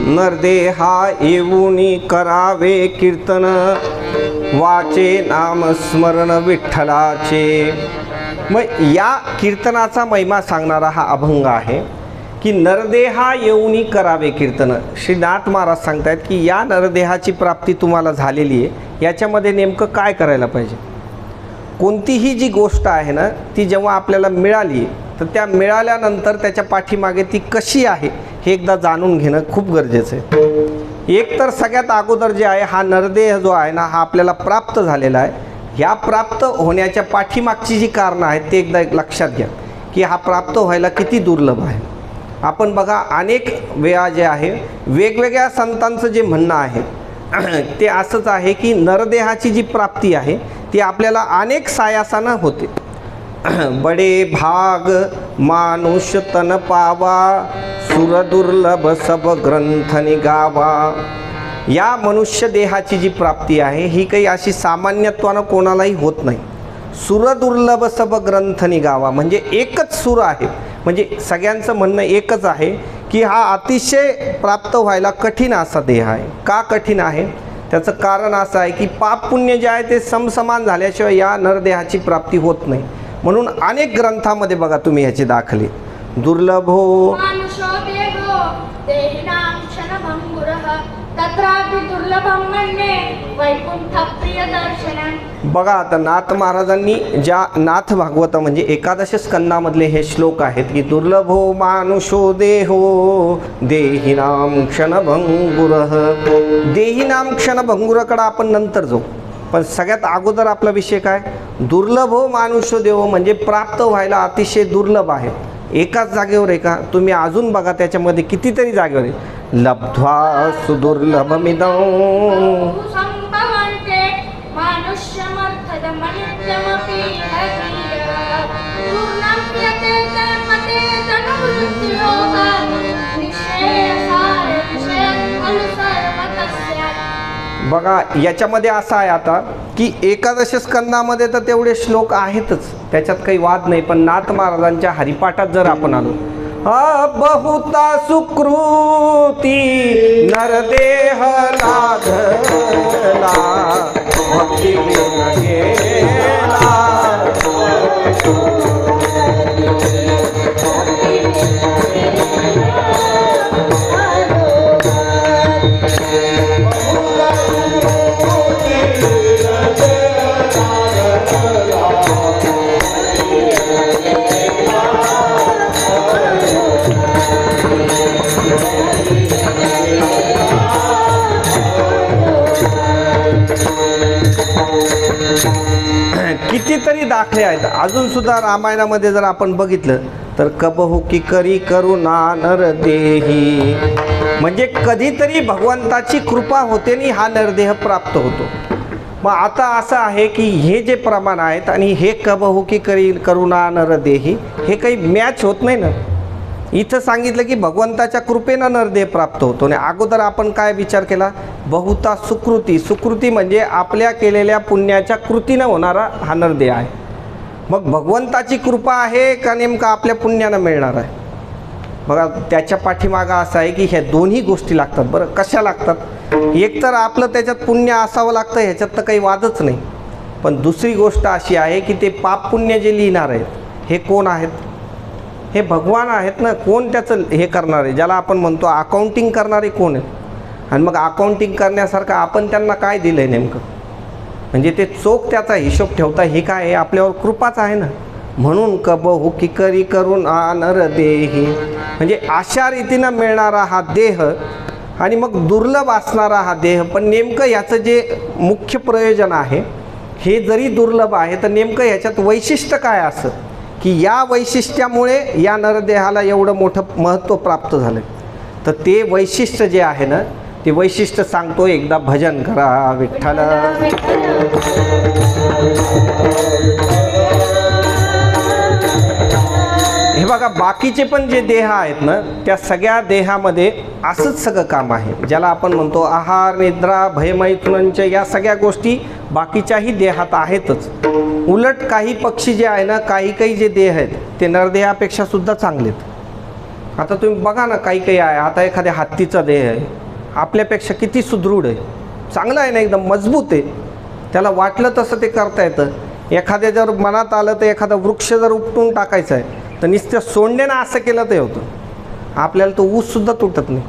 नरदेहा येऊनी करावे कीर्तन, वाचे नाम स्मरण विठ्ठलाचे. मग या कीर्तनाचा महिमा सांगणारा हा अभंग आहे की नरदेहा येऊनी करावे कीर्तन. श्रीनाथ महाराज सांगतायत की या नरदेहाची प्राप्ती तुम्हाला झालेली आहे, याच्यामध्ये नेमकं काय करायला पाहिजे. कोणतीही जी गोष्ट आहे ना, ती जेव्हा आपल्याला मिळाली तर त्या मिळाल्यानंतर त्याच्या पाठीमागे ती कशी आहे हे एकदा जाणून घेणं खूप गरजेचं आहे. एक तर सगळ्यात अगोदर जे आहे हा नरदेह जो आहे ना, हा आपल्याला प्राप्त झालेला आहे. ह्या प्राप्त होण्याच्या पाठीमागची जी कारणं आहेत ते एकदा लक्षात घ्या की हा प्राप्त व्हायला किती दुर्लभ आहे. आपण बघा अनेक वेळा जे आहे वेगवेगळ्या संतांचं जे म्हणणं आहे ते असंच आहे की नरदेहाची जी प्राप्ती आहे ती आपल्याला अनेक सायासानं होते. बडे भाग मानुष तन पावा, सुर दुर्लभ सब ग्रंथ निगावा. या मनुष्य देहाची जी प्राप्ती आहे ही काही अशी सामान्यत्वानं कोणालाही होत नाही. सुर दुर्लभ सब ग्रंथ निगावा म्हणजे एकच सूर आहे, म्हणजे सगळ्यांचं म्हणणं एकच आहे की हा अतिशय प्राप्त व्हायला कठीण असा देह आहे. का कठीण आहे त्याचं कारण असं आहे की पाप पुण्य जे आहे ते समसमान झाल्याशिवाय या नरदेहाची प्राप्ती होत नाही. म्हणून अनेक ग्रंथामध्ये बघा तुम्ही ह्याचे दाखले. दुर्लभो तत्रापि दुर्लभम मन्ये वैकुंठ प्रिय दर्शनम. बघा आता नाथ महाराजांनी ज्या नाथ भागवत म्हणजे एकादश स्कंदामधले हे श्लोक आहेत की दुर्लभो मानुषो देहो देहिनाम क्षणभंगुरः. देहिनाम क्षणभंगुरकडे आपण नंतर जाऊ, पण सगळ्यात अगोदर आपला विषय काय, दुर्लभो मानुषो देहो म्हणजे प्राप्त व्हायला अतिशय दुर्लभ आहे. एकाच जागेवर आहे का, तुम्ही अजून बघा त्याच्यामध्ये कितीतरी जागेवर आहे. लब्ध्वा सुदुर्लभमिदं संभवन्ते मानुष्यमर्थदमनित्यमपि हरिः. पूर्णम्यते तन्मते तनुभृत्योगात् निश्चयसारे अनुसर्वतस्य. बघा याच्यामध्ये असं आहे आता की एकादश स्कंदामध्ये तर तेवढे श्लोक आहेतच, त्याच्यात काही वाद नाही. पण नाथ महाराजांच्या हरिपाठात जर आपण आलो, बहुता सुकृती नरदेह लाधला भक्ती गेला. कितीतरी दाखले आहेत. अजून सुद्धा रामायणामध्ये जर आपण बघितलं तर कबहू की करी करुणा नरदेही म्हणजे कधीतरी भगवंताची कृपा होते आणि हा नरदेह प्राप्त होतो. मग आता असं आहे की हे जे प्रमाण आहेत आणि हे कबहू की करी करुणा नरदेही हे काही मॅच होत नाही ना. इथं सांगितलं की भगवंताच्या कृपेनं नरदेह प्राप्त होतो आणि अगोदर आपण काय विचार केला, बहुता सुकृती. सुकृती म्हणजे आपल्या केलेल्या पुण्याच्या कृतीनं होणारा हा नरदेह आहे. मग भगवंताची कृपा आहे का नेमका आपल्या पुण्यानं मिळणार आहे. बघा त्याच्या पाठीमागं असं आहे की ह्या दोन्ही गोष्टी लागतात. बरं कशा लागतात, एक तर आपलं त्याच्यात पुण्य असावं लागतं, ह्याच्यात तर काही वादच नाही. पण दुसरी गोष्ट अशी आहे की ते पाप पुण्य जे लिहिणार आहेत हे कोण आहेत, हे भगवान आहेत ना. कोण त्याचं हे करणारे, ज्याला आपण म्हणतो अकाउंटिंग करणारे कोण आहेत. आणि मग अकाउंटिंग करण्यासारखं आपण त्यांना काय दिलं आहे नेमकं, म्हणजे ते चोख त्याचा हिशोब ठेवता हे काय आहे, आपल्यावर कृपाच आहे ना. म्हणून कबहू की करी करून नरदेही म्हणजे अशा रीतीनं मिळणारा हा देह आणि मग दुर्लभ असणारा हा देह. पण नेमकं याचं जे मुख्य प्रयोजन आहे हे जरी दुर्लभ आहे तर नेमकं ह्याच्यात वैशिष्ट्य काय असं की या वैशिष्ट्यामुळे या नरदेहाला एवढं मोठं महत्त्व प्राप्त झालं. तर ते वैशिष्ट्य जे आहे ना ते वैशिष्ट्य सांगतो. एकदा भजन करा विठ्ठल. हे बघा बाकीचे पण जे देह आहेत ना त्या सगळ्या देहामध्ये असंच सगळं काम आहे, ज्याला आपण म्हणतो आहार निद्रा भयमैथुनांच्या या सगळ्या गोष्टी बाकीच्याही देहात आहेतच. उलट काही पक्षी जे आहे ना काही जे देह आहेत ते नरदेहापेक्षा सुद्धा चांगले आहेत. आता तुम्ही बघा ना काही आहे, आता एखाद्या हत्तीचा देह आहे आपल्यापेक्षा किती सुदृढ आहे, चांगला आहे ना, एकदम मजबूत आहे, त्याला वाटलं तसं ते करता येतं. एखाद्या जर मनात आलं तर एखादा वृक्ष जर उपटून टाकायचा आहे तर नुसत्या सोंडेनं असं केलं ते होतं. आपल्याला तो ऊससुद्धा तुटत नाही,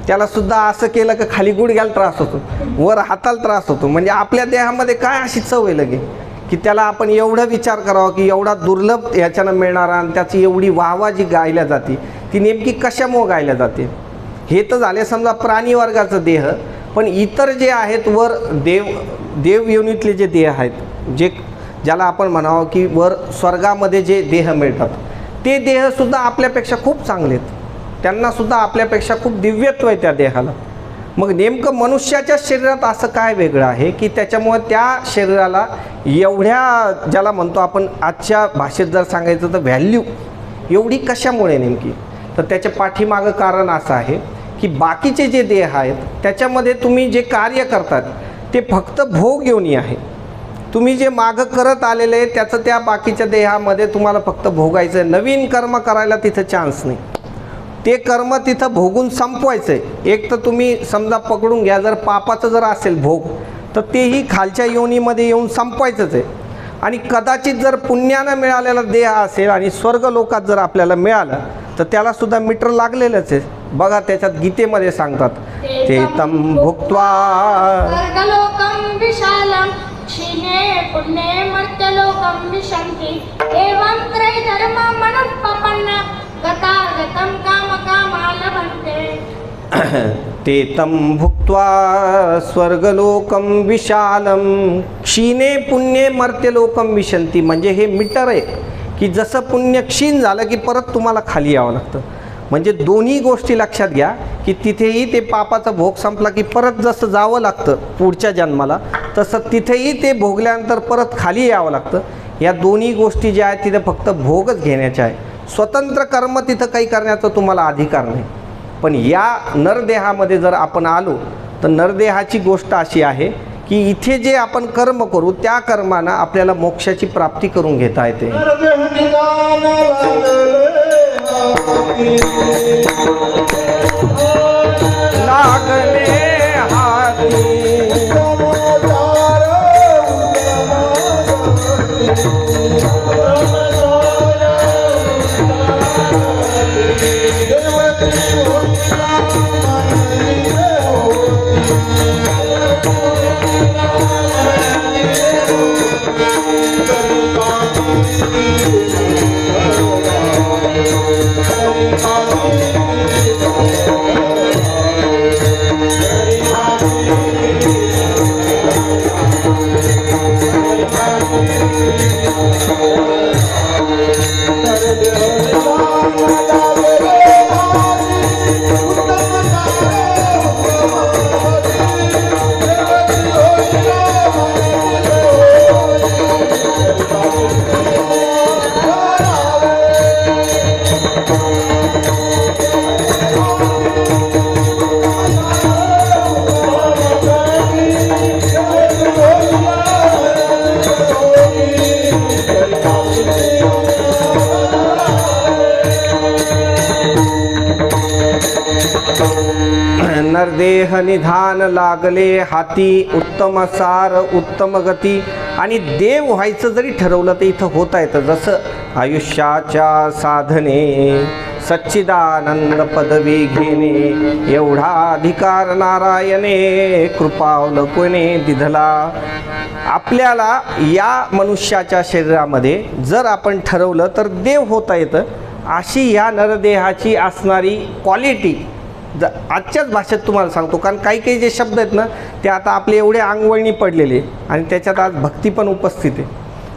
त्यालासुद्धा असं केलं की खाली गुडघ्याला त्रास होतो, वर हाताला त्रास होतो. म्हणजे आपल्या देहामध्ये काय अशी चव आहे लगे की त्याला आपण एवढं विचार करावा की एवढा दुर्लभ ह्याच्यानं मिळणारा आणि त्याची एवढी वाहवा जी गायल्या जाते ती नेमकी कशामुळं गायल्या जाते. हे तर झाले समजा प्राणी वर्गाचं देह. पण इतर जे आहेत वर देव योनीतले जे देह आहेत जे ज्याला आपण म्हणावं की वर स्वर्गामध्ये जे देह मिळतात ते देहसुद्धा आपल्यापेक्षा खूप चांगले आहेत, त्यांनासुद्धा आपल्यापेक्षा खूप दिव्यत्व आहे त्या देहाला. मग नेमकं मनुष्याच्या शरीरात असं काय वेगळं आहे की त्याच्यामुळे त्या शरीराला एवढ्या ज्याला म्हणतो आपण आजच्या भाषेत जर सांगायचं तर व्हॅल्यू एवढी कशामुळे नेमकी. तर त्याच्या पाठीमागं कारण असं आहे की बाकीचे जे देह आहेत त्याच्यामध्ये तुम्ही जे कार्य करतात ते फक्त भोग योनी आहे. तुम्ही जे मागं करत आलेले आहे त्याचं त्या बाकीच्या देहामध्ये तुम्हाला फक्त भोगायचं आहे. नवीन कर्म करायला तिथं चान्स नाही, ते कर्म तिथं भोगून संपवायचं आहे. एक तर तुम्ही समजा पकडून घ्या जर पापाचं जर असेल भोग तर तेही खालच्या योनीमध्ये येऊन संपवायचंच आहे. आणि कदाचित जर पुण्यानं मिळालेला देह असेल आणि स्वर्ग लोकात जर आपल्याला मिळालं तर त्यालासुद्धा मीटर लागलेलंच आहे. बघा त्याच्यात गीतेमध्ये सांगतात ते तम भुक्त्वा स्वर्गलोकं विशालं क्षीणे पुण्ये मर्त्यलोकं विशन्ति एवं त्रयधर्ममनुपपन्न गतागतं कामकामा लभन्ते ते तम भुक्त्वा स्वर्गलोकम विशालम क्षीणे पुण्ये मर्त्यलोकम विशंती. म्हणजे हे मीटर आहे की जसं पुण्य क्षीण झालं की परत तुम्हाला खाली यावं लागतं. म्हणजे दोन्ही गोष्टी लक्षात घ्या की तिथेही ते पापाचा भोग संपला की परत जसं जावं लागतं पुढच्या जन्माला, तसं तिथेही ते भोगल्यानंतर परत खाली यावं लागतं. या दोन्ही गोष्टी ज्या आहेत तिथे फक्त भोगच घेण्याच्या आहे. स्वतंत्र कर्म तिथं काही करण्याचा तुम्हाला अधिकार नाही. पण या नरदेहामध्ये जर आपण आलो तर नरदेहाची गोष्ट अशी आहे की इथे जे आपण कर्म करू त्या कर्मानं आपल्याला मोक्षाची प्राप्ती करून घेता येते. लागले हाती नरदेह निधान लागले हाती उत्तम सार उत्तम गती. आणि देव व्हायचं जरी ठरवलं तर इथं होता येतं. जसं आयुष्याच्या साधने सच्चिदानंद पदवी घेणे एवढा अधिकार नारायणे कृपावलकोने दिधला. आपल्याला या मनुष्याच्या शरीरामध्ये जर आपण ठरवलं तर देव होता येतं. अशी या नरदेहाची असणारी क्वालिटी आजच्याच भाषेत तुम्हाला सांगतो. कारण काही काही जे शब्द आहेत ना ते आता आपले एवढे अंगवळणी पडलेले आणि त्याच्यात आज भक्ती पण उपस्थित आहे.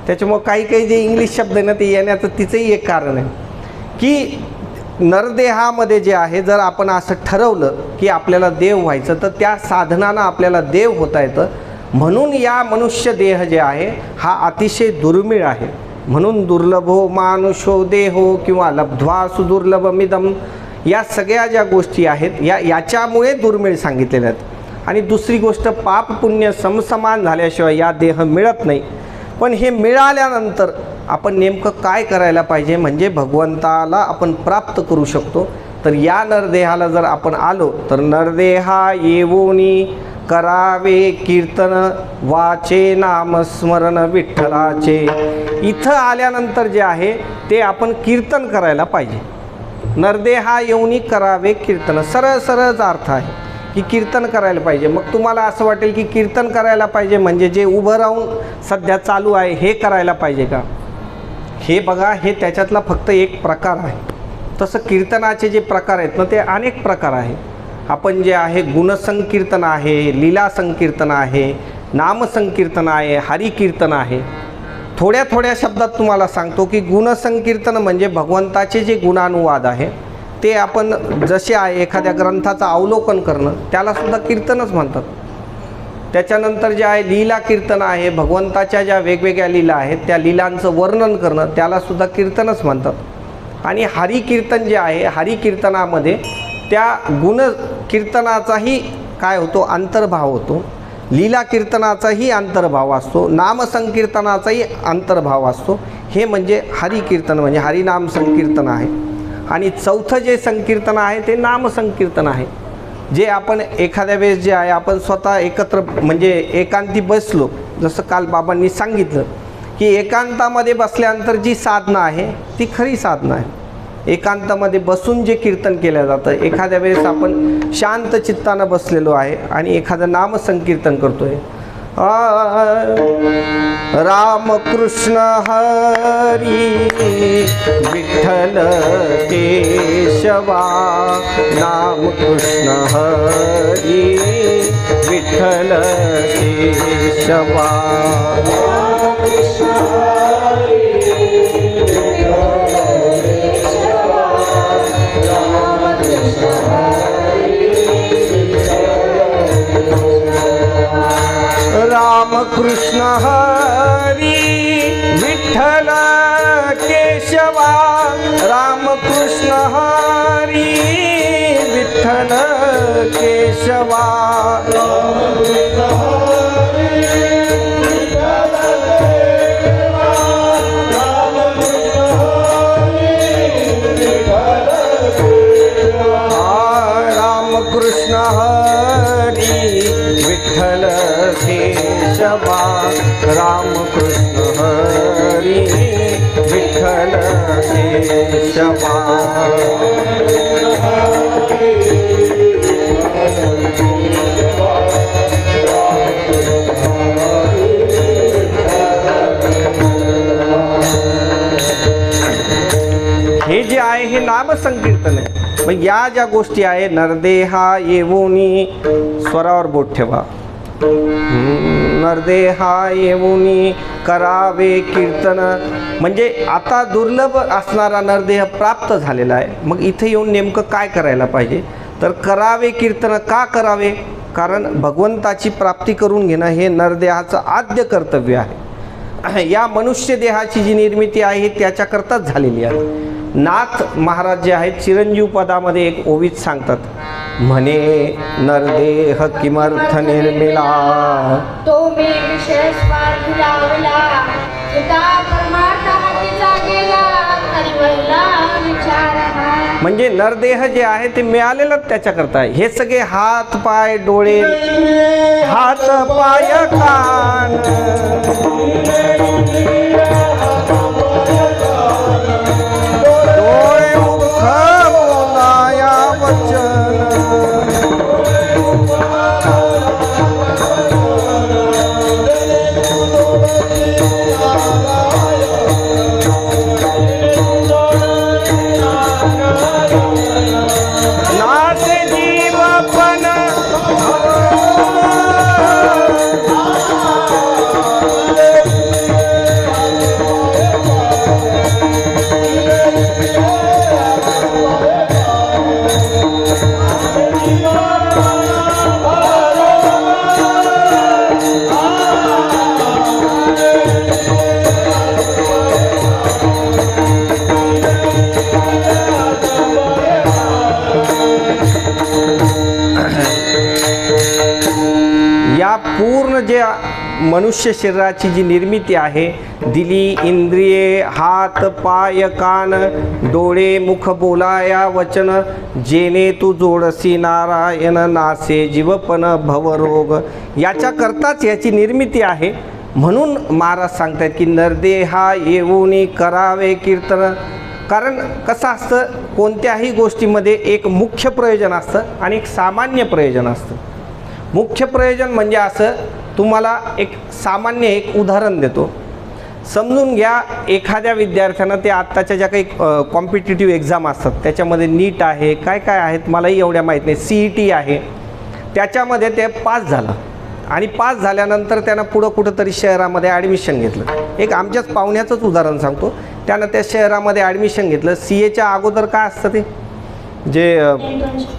त्याच्यामुळं काही काही जे इंग्लिश शब्द आहे ना ते येण्याचं तिचंही एक कारण आहे की नरदेहामध्ये जे आहे जर आपण असं ठरवलं की आपल्याला देव व्हायचं तर त्या साधनानं आपल्याला देव होता येतं. म्हणून या मनुष्य देह जे आहे हा अतिशय दुर्मिळ आहे. म्हणून दुर्लभो मानुषो देहो किंवा लब्ध्वा सुदुर्लभमिदम या सगळ्या ज्या गोष्टी आहेत याच्यामुळे दुर्मिळ सांगितलेल्या आहेत. आणि दुसरी गोष्ट पाप पुण्य समसमान झाल्याशिवाय या देह मिळत नाही. पण हे मिळाल्यानंतर आपण नेमकं काय करायला पाहिजे म्हणजे भगवंताला आपण प्राप्त करू शकतो. तर या नरदेहाला जर आपण आलो तर नरदेहा येवोनी करावे कीर्तन वाचे नामस्मरण विठ्ठलाचे. इथं आल्यानंतर जे आहे ते आपण कीर्तन करायला पाहिजे. नरदेहा येऊनी करावे कीर्तन सरळ सरळच अर्थ आहे की कीर्तन करायला पाहिजे. मग तुम्हाला असं वाटेल की कीर्तन करायला पाहिजे म्हणजे जे उभं राहून सध्या चालू आहे हे करायला पाहिजे का. हे बघा हे त्याच्यातला फक्त एक प्रकार आहे. तसं कीर्तनाचे जे प्रकार आहेत ना ते अनेक प्रकार आहे. आपण जे आहे गुणसंकीर्तन आहे, लीला संकीर्तन आहे, नामसंकीर्तन आहे, हरिकीर्तन आहे. थोड्या थोड्या शब्दात तुम्हाला सांगतो की गुणसंकीर्तन म्हणजे भगवंताचे जे गुणानुवाद आहे ते आपण जसे आहे एखाद्या ग्रंथाचं अवलोकन करणं त्यालासुद्धा कीर्तनच म्हणतात. त्याच्यानंतर जे आहे लीला कीर्तन आहे, भगवंताच्या ज्या वेगवेगळ्या लीला आहेत त्या लीलांचं वर्णन करणं त्यालासुद्धा कीर्तनच म्हणतात. आणि हरिकीर्तन जे आहे हरिकीर्तनामध्ये त्या गुणकीर्तनाचाही काय होतो अंतर्भाव होतो, लीला कीर्तनाचाही अंतर्भाव असतो, नामसंकीर्तनाचाही अंतर्भाव असतो. हे म्हणजे हरिकीर्तन म्हणजे हरिनाम संकीर्तन आहे. आणि चौथं जे संकीर्तन आहे ते नामसंकीर्तन आहे. जे आपण एखाद्या वेळेस जे आहे आपण स्वतः एकत्र म्हणजे एकांती बसलो. जसं काल बाबांनी सांगितलं की एकांतामध्ये बसल्यानंतर जी साधना आहे ती खरी साधना आहे. एकांतामध्ये बसून जे कीर्तन केलं जातं, एखाद्या वेळेस आपण शांत चित्तानं बसलेलो आहे आणि एखादं नामसंकीर्तन करतोय, रामकृष्ण हरी विठ्ठल केशवा, रामकृष्ण हरी विठ्ठल केशवा, रामकृष्ण हरी विठ्ठल केशवा, रामकृष्ण हरी विठ्ठल केशवा, रामकृष्ण हरी विठ्ठल केशवा, रामकृष्ण हरी विठ्ठल केशवा, हे जे आहे हे नामसंकीर्तन आहे. मग या ज्या गोष्टी आहे, नरदेहा येऊनी, स्वरावर बोट ठेवा, नरदेहा येऊनी करावे कीर्तन, म्हणजे आता दुर्लभ असणारा नरदेह प्राप्त झालेला आहे. मग इथे येऊन नेमकं काय करायला पाहिजे, तर करावे कीर्तन. का करावे, कारण भगवंताची प्राप्ती करून घेणं हे नरदेहाचं आद्य कर्तव्य आहे. या मनुष्य देहाची जी निर्मिती आहे त्याच्याकरताच झालेली आहे. नाथ महाराज जे आहेत चिरंजीव पदामध्ये एक ओवीत सांगतात, म्हणे नरदेह किमर्थ निर्मिला, तो मी विषय स्वार्थी लावला, पिता परमार्थ हातीचा गेला, कलिवला विचार हा. म्हणजे नरदेह जे आहे ते मिळालेलंच त्याच्याकरता आहे. हे सगळे हात पाय डोळे, हात पाय कान, डोळे मुख बोलाया वचन, नाते जीवपण या पूर्ण जे मनुष्य शरीराची जी निर्मिती आहे, दिली इंद्रिये, हात पाय कान, डोळे मुख बोलाया वचन, जेणे तू जोडसी नारायण, नासे जीवपण भवरोग, याच्याकरताच याची निर्मिती आहे. म्हणून महाराज सांगतात की नरदेहा येऊनी करावे कीर्तन. कारण कसं असतं, कोणत्याही गोष्टीमध्ये एक मुख्य प्रयोजन असतं आणि एक सामान्य प्रयोजन असतं. मुख्य प्रयोजन म्हणजे असं, तुम्हाला एक सामान्य एक उदाहरण देतो, समजून घ्या. एखाद्या विद्यार्थ्यानं ते आत्ताच्या ज्या काही कॉम्पिटिटिव्ह एक्झाम असतात त्याच्यामध्ये नीट आहे, काय काय आहेत मलाही एवढ्या माहीत नाही, CET आहे, त्याच्यामध्ये ते पास झालं आणि पास झाल्यानंतर त्यानं पुढं कुठंतरी शहरामध्ये ॲडमिशन घेतलं. एक आमच्याच पाहुण्याचंच उदाहरण सांगतो, त्यानं त्या शहरामध्ये ॲडमिशन घेतलं. CAच्या अगोदर काय असतं ते जे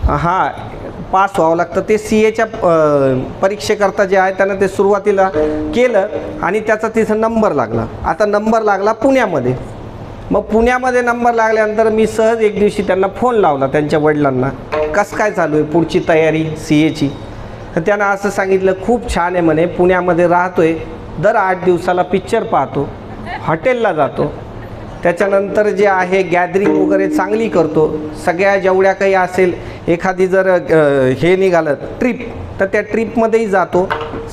हां पास व्हावं लागतं, ते CAच्या परीक्षेकरता जे आहे त्यानं ते सुरुवातीला केलं आणि त्याचा तिथं नंबर लागला. आता नंबर लागला पुण्यामध्ये. मग पुण्यामध्ये नंबर लागल्यानंतर मी सहज एक दिवशी त्यांना फोन लावला, त्यांच्या वडिलांना, कसं काय चालू आहे पुढची तयारी CAची. तर त्यानं असं सांगितलं, खूप छान आहे म्हणे, पुण्यामध्ये राहतोय, दर 8 दिवसाला पिक्चर पाहतो, हॉटेलला जातो, त्याच्यानंतर जे आहे गॅदरिंग वगैरे चांगली करतो, सगळ्या जेवढ्या काही असेल, एखादी जर हे निघालं ट्रिप तर त्या ट्रिपमध्येही जातो,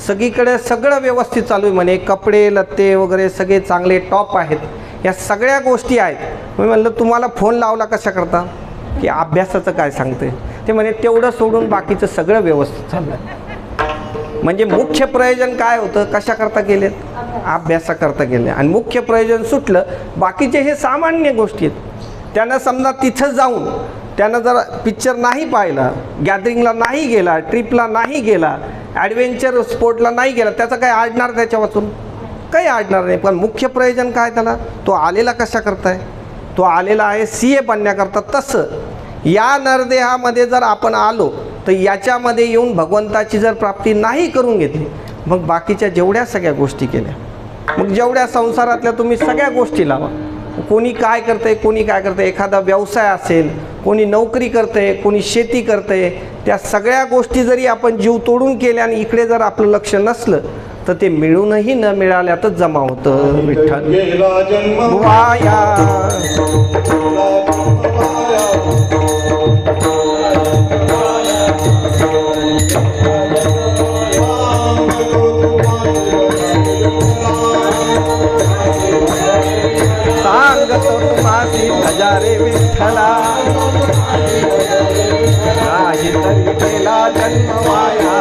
सगळीकडे सगळं व्यवस्थित चालू आहे म्हणे, कपडे लत्ते वगैरे सगळे चांगले टॉप आहेत. या सगळ्या गोष्टी आहेत. मी म्हणलं तुम्हाला फोन लावला कशा करता की अभ्यासाचं काय सांगते. ते म्हणे तेवढं सोडून बाकीचं सगळं व्यवस्थित चाललं. म्हणजे मुख्य प्रयोजन काय होतं, कशाकरता गेलेत, अभ्यासाकरता गेले. आणि मुख्य प्रयोजन सुटलं, बाकीचे हे सामान्य गोष्टी आहेत. त्यानं समजा तिथं जाऊन त्यानं जर पिक्चर नाही पाहिला, गॅदरिंगला नाही गेला, ट्रिपला नाही गेला, ॲडव्हेंचर स्पोर्टला नाही गेला, त्याचं काय आडणार त्याच्या वाचून, काही आडणार नाही. पण मुख्य प्रयोजन काय त्याला, तो आलेला कशा करताय, तो आलेला आहे CA बनण्याकरता. तसं या नरदेहामध्ये जर आपण आलो तर याच्यामध्ये येऊन भगवंताची जर प्राप्ती नाही करून घेतली, मग बाकीच्या जेवढ्या सगळ्या गोष्टी केल्या, मग जेवढ्या संसारातल्या तुम्ही सगळ्या गोष्टी लावा. कोणी काय करतंय, कोणी काय करतंय, एखादा व्यवसाय असेल, कोणी नोकरी करतंय, कोणी शेती करतंय, त्या सगळ्या गोष्टी जरी आपण जीव तोडून केल्या आणि इकडे जर आपलं लक्ष नसलं तर ते मिळूनही न मिळाल्यातच जमा होतं. विठ्ठल वाया सांगतो तुम्हासी हजारे विठ्ठला, नाही तरी गेला जन्म वाया.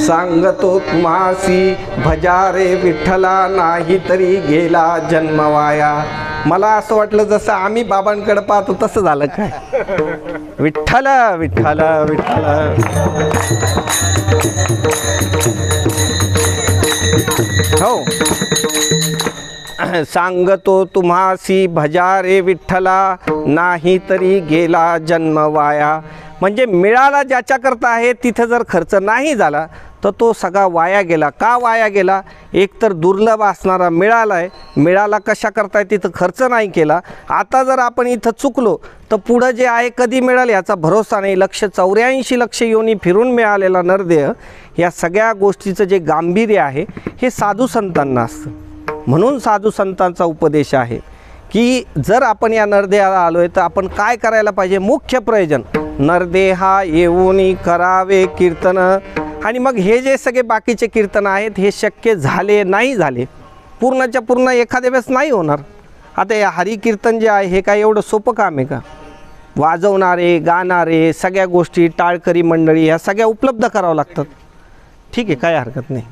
सांगतो तुम्हासी भजारे विठ्ठला, नाही तरी गेला जन्म वाया. मला असं वाटलं जसं आम्ही बाबांकडे पाहतो तसं झालं काय. विठ्ठल विठ्ठल विठ्ठल. हो, सांगतो तुम्हासी भजारे विठ्ठला, नाही तरी गेला जन्म वाया. म्हणजे मिळाला ज्याच्याकरता आहे तिथं जर खर्च नाही झाला तर तो सगळा वाया गेला. का वाया गेला, एक तर दुर्लभ असणारा मिळाला आहे, मिळाला कशा करताय तिथं खर्च नाही केला. आता जर आपण इथं चुकलो तर पुढं जे आहे कधी मिळालं याचा भरोसा नाही. 184 लक्ष योनी फिरून मिळालेला नरदेह, या सगळ्या गोष्टीचं जे गांभीर्य आहे हे साधू संतांना असतं. म्हणून साधू संतांचा उपदेश आहे की जर आपण या नरदेहाला आलो आहे तर आपण काय करायला पाहिजे. मुख्य प्रयोजन नरदेहा येऊनी करावे कीर्तन. आणि मग हे जे सगळे बाकीचे कीर्तन आहेत हे शक्य झाले नाही झाले, पूर्णच्या पूर्ण एखाद्या वेळेस नाही होणार. आता हे हरिकीर्तन जे आहे हे काय एवढं सोपं काम आहे का. वाजवणारे, गाणारे, सगळ्या गोष्टी, टाळकरी मंडळी ह्या सगळ्या उपलब्ध करावं लागतात. ठीक आहे, काय हरकत नाही.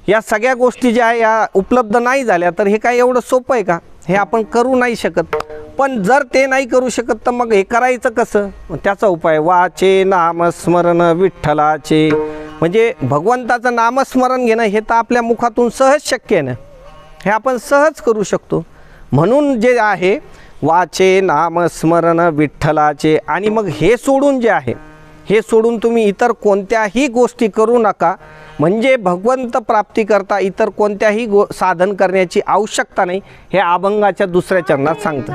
या सगळ्या गोष्टी ज्या आहे या उपलब्ध नाही झाल्या तर हे काय एवढं सोपं आहे का, हे आपण करू नाही शकत. पण जर ते नाही करू शकत तर मग हे करायचं कसं, त्याचा उपाय वाचे नामस्मरण विठ्ठलाचे. म्हणजे भगवंताचं नामस्मरण घेणं हे तर आपल्या मुखातून सहज शक्य आहे ना, हे आपण सहज करू शकतो. म्हणून जे आहे वाचे नामस्मरण विठ्ठलाचे. आणि मग हे सोडून जे आहे हे सोडून तुम्ही इतर कोणत्याही गोष्टी करू नका. म्हणजे भगवंत प्राप्ती करता इतर कोणत्याही साधन करण्याची आवश्यकता नाही, हे अभंगाच्या दुसऱ्या चरणात सांगतं.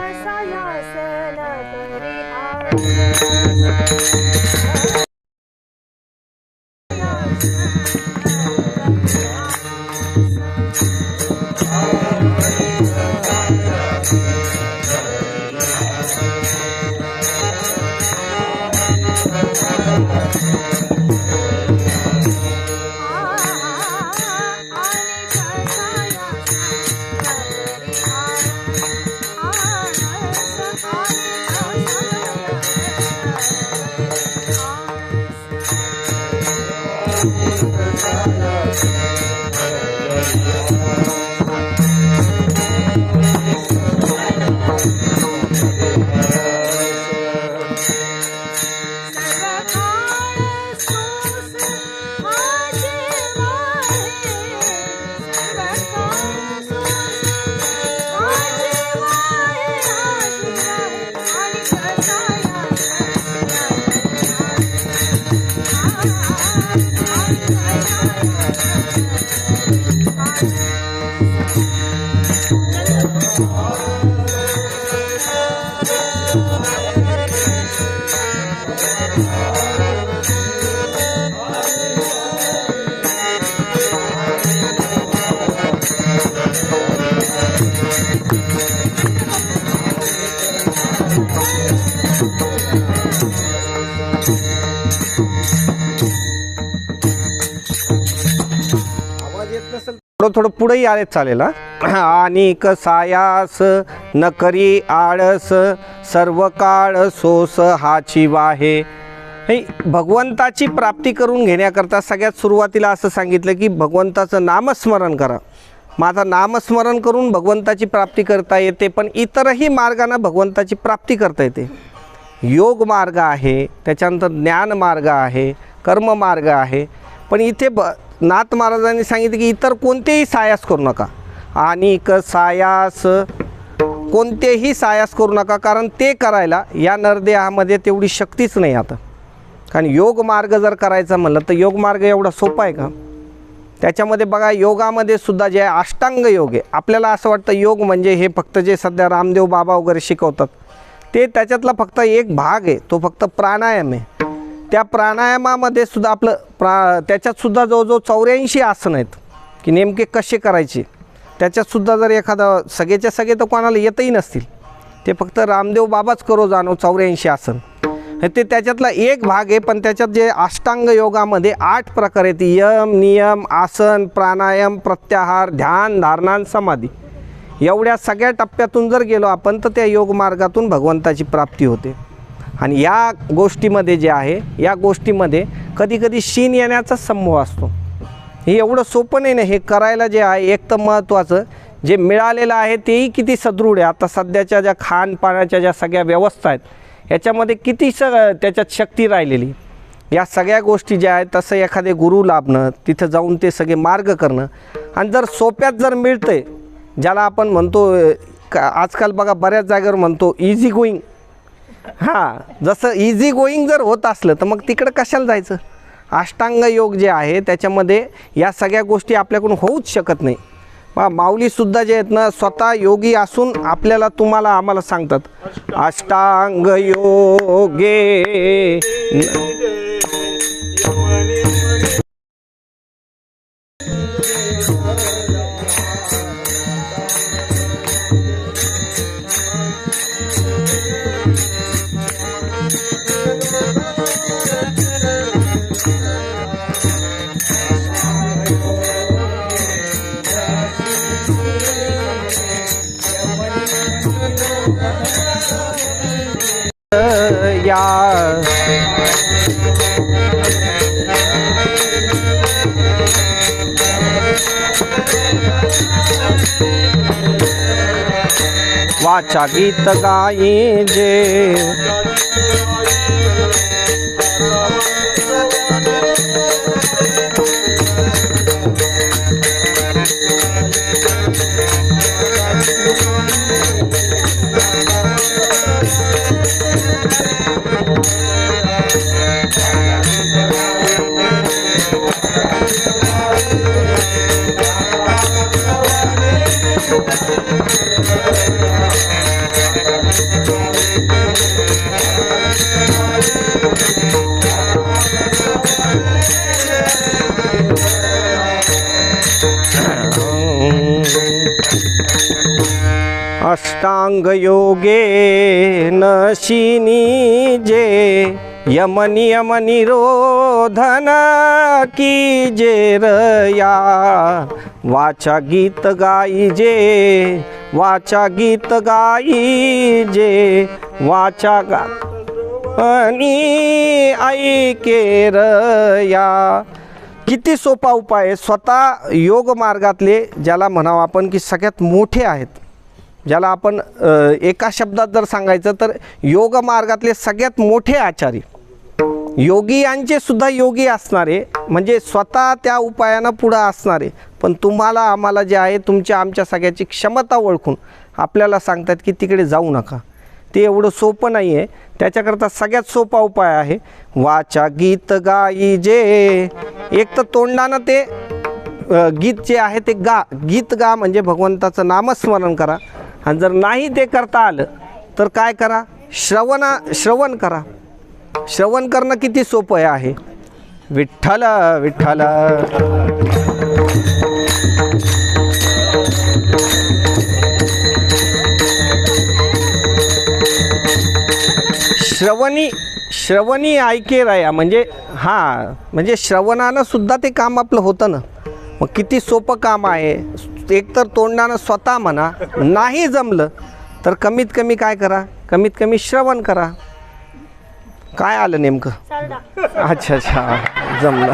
आवाज येत नसेल थोडं थोडं पुढेही आले चालेल हा. आणि कसायास न करी आळस सर्व काळ सोस हाची वाहे. हे भगवंताची प्राप्ती करून घेण्याकरता सगळ्यात सुरुवातीला असं सांगितलं की भगवंताचं नामस्मरण करा. माझं नामस्मरण करून भगवंताची प्राप्ती करता येते, पण इतरही मार्गाने भगवंताची प्राप्ती करता येते. योग मार्ग आहे, त्याच्यानंतर ज्ञान मार्ग आहे, कर्म मार्ग आहे. पण इथे नाथ महाराजांनी सांगितलं की इतर कोणतेही सायास करू नका. आणि सायास कोणतेही सायास करू नका, कारण ते करायला या नरदेहामध्ये तेवढी शक्तीच नाही. आता कारण योग मार्ग जर करायचा म्हणलं तर योग मार्ग एवढा सोपा आहे का? त्याच्यामध्ये बघा योगामध्ये सुद्धा जे आहे अष्टांग योग आहे. आपल्याला असं वाटतं योग म्हणजे हे फक्त जे सध्या रामदेव बाबा वगैरे शिकवतात ते त्याच्यातला फक्त एक भाग आहे, तो फक्त प्राणायाम आहे. त्या प्राणायामामध्ये सुद्धा आपलं त्याच्यातसुद्धा जवळजवळ 84 आसन आहेत की नेमके कसे करायचे. त्याच्यातसुद्धा जर एखादा सगळेच्या सगळे तर कोणाला येतही नसतील, ते फक्त रामदेव बाबाच करो जाणो 84 आसन ते त्याच्यातला एक भाग आहे. पण त्याच्यात जे अष्टांग योगामध्ये 8 प्रकार आहेत: यम, नियम, आसन, प्राणायाम, प्रत्याहार, ध्यान, धारणा, समाधी. एवढ्या सगळ्या टप्प्यातून जर गेलो आपण तर त्या योग मार्गातून भगवंताची प्राप्ती होते. आणि या गोष्टीमध्ये जे आहे या गोष्टीमध्ये कधीकधी शीन येण्याचा संभव असतो. हे एवढं सोपं नाही ना हे करायला. जे आहे एक तर महत्त्वाचं जे मिळालेलं आहे तेही किती सदृढ आहे. आता सध्याच्या ज्या खानपानाच्या ज्या सगळ्या व्यवस्था आहेत याच्यामध्ये किती त्याच्यात शक्ती राहिलेली. या सगळ्या गोष्टी ज्या आहेत तसं एखादे गुरु लाभणं, तिथं जाऊन ते सगळे मार्ग करणं. आणि जर सोप्यात जर मिळतंय, ज्याला आपण म्हणतो आजकाल बघा बऱ्याच जागेवर म्हणतो इझी गोईंग. हां, जसं इझी गोईंग जर होत असलं तर मग तिकडं कशाला जायचं. अष्टांग योग जे आहे त्याच्यामध्ये या सगळ्या गोष्टी आपल्याकडून होऊच शकत नाही. माऊलीसुद्धा जे आहेत ना स्वतः योगी असून आपल्याला आम्हाला सांगतात अष्टांग योगे. वाचा गीत गाई जे अष्टांग योगे नशिनी जे यम नियम निरोधन की जे रया. वाचा गीत गाई जे, वाचा गीत गाई जे, वाचा आणि ऐके रया. किती सोपा उपाय आहे. स्वतः योग मार्गातले ज्याला म्हणावं आपण की सगळ्यात मोठे आहेत, ज्याला आपण एका शब्दात जर सांगायचं तर योग मार्गातले सगळ्यात मोठे आचार्य, योगी यांचे सुद्धा योगी असणारे, म्हणजे स्वतः त्या उपायानं पुढं असणारे. पण तुम्हाला आम्हाला जे आहे तुमच्या आमच्या सगळ्याची क्षमता ओळखून आपल्याला सांगतात की तिकडे जाऊ नका. ते एवढं सोपं नाही आहे. त्याच्याकरता सगळ्यात सोपा उपाय आहे वाचा गीत गाई जे. एक तर तोंडानं ते गीत जे आहे ते गीत गा म्हणजे भगवंताचं नामस्मरण करा. आणि जर नाही ते करता आलं तर काय करा, श्रवण करा. श्रवण करणं किती सोपं आहे. विठ्ठल विठ्ठल श्रवणी ऐके राया म्हणजे हां, म्हणजे श्रवणानं सुद्धा ते काम आपलं होतं ना. मग किती सोपं काम आहे. एकतर तोंडानं स्वतः म्हणा, नाही जमलं तर कमीत कमी काय करा, कमीत कमी श्रवण करा. काय आलं नेमकं? अच्छा अच्छा, जमलं.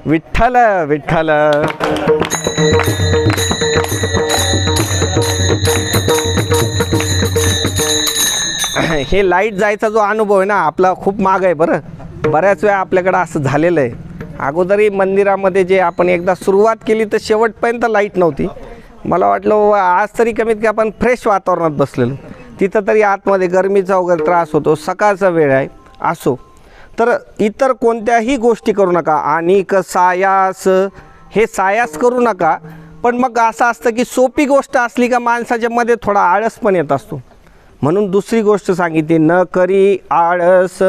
विठ्ठल विठ्ठल. हे लाईट जायचा जो अनुभव आहे ना आपला खूप माग आहे बरं. बऱ्याच वेळा आपल्याकडं असं झालेलं आहे. अगोदरही मंदिरामध्ये जे आपण एकदा सुरुवात केली तर शेवटपर्यंत लाईट नव्हती. मला वाटलं आज तरी कमीत कमी आपण फ्रेश वातावरणात बसलेलो. तिथं तरी आतमध्ये गरमीचा वगैरे त्रास होतो. सकाळचा वेळ आहे असो. तर इतर कोणत्याही गोष्टी करू नका. आणि सायास, हे सायास करू नका. पण मग असं असतं की सोपी गोष्ट असली का माणसाच्या मध्ये थोडा आळस पण येत असतो. म्हणून दुसरी गोष्ट सांगितली, न करी आळस.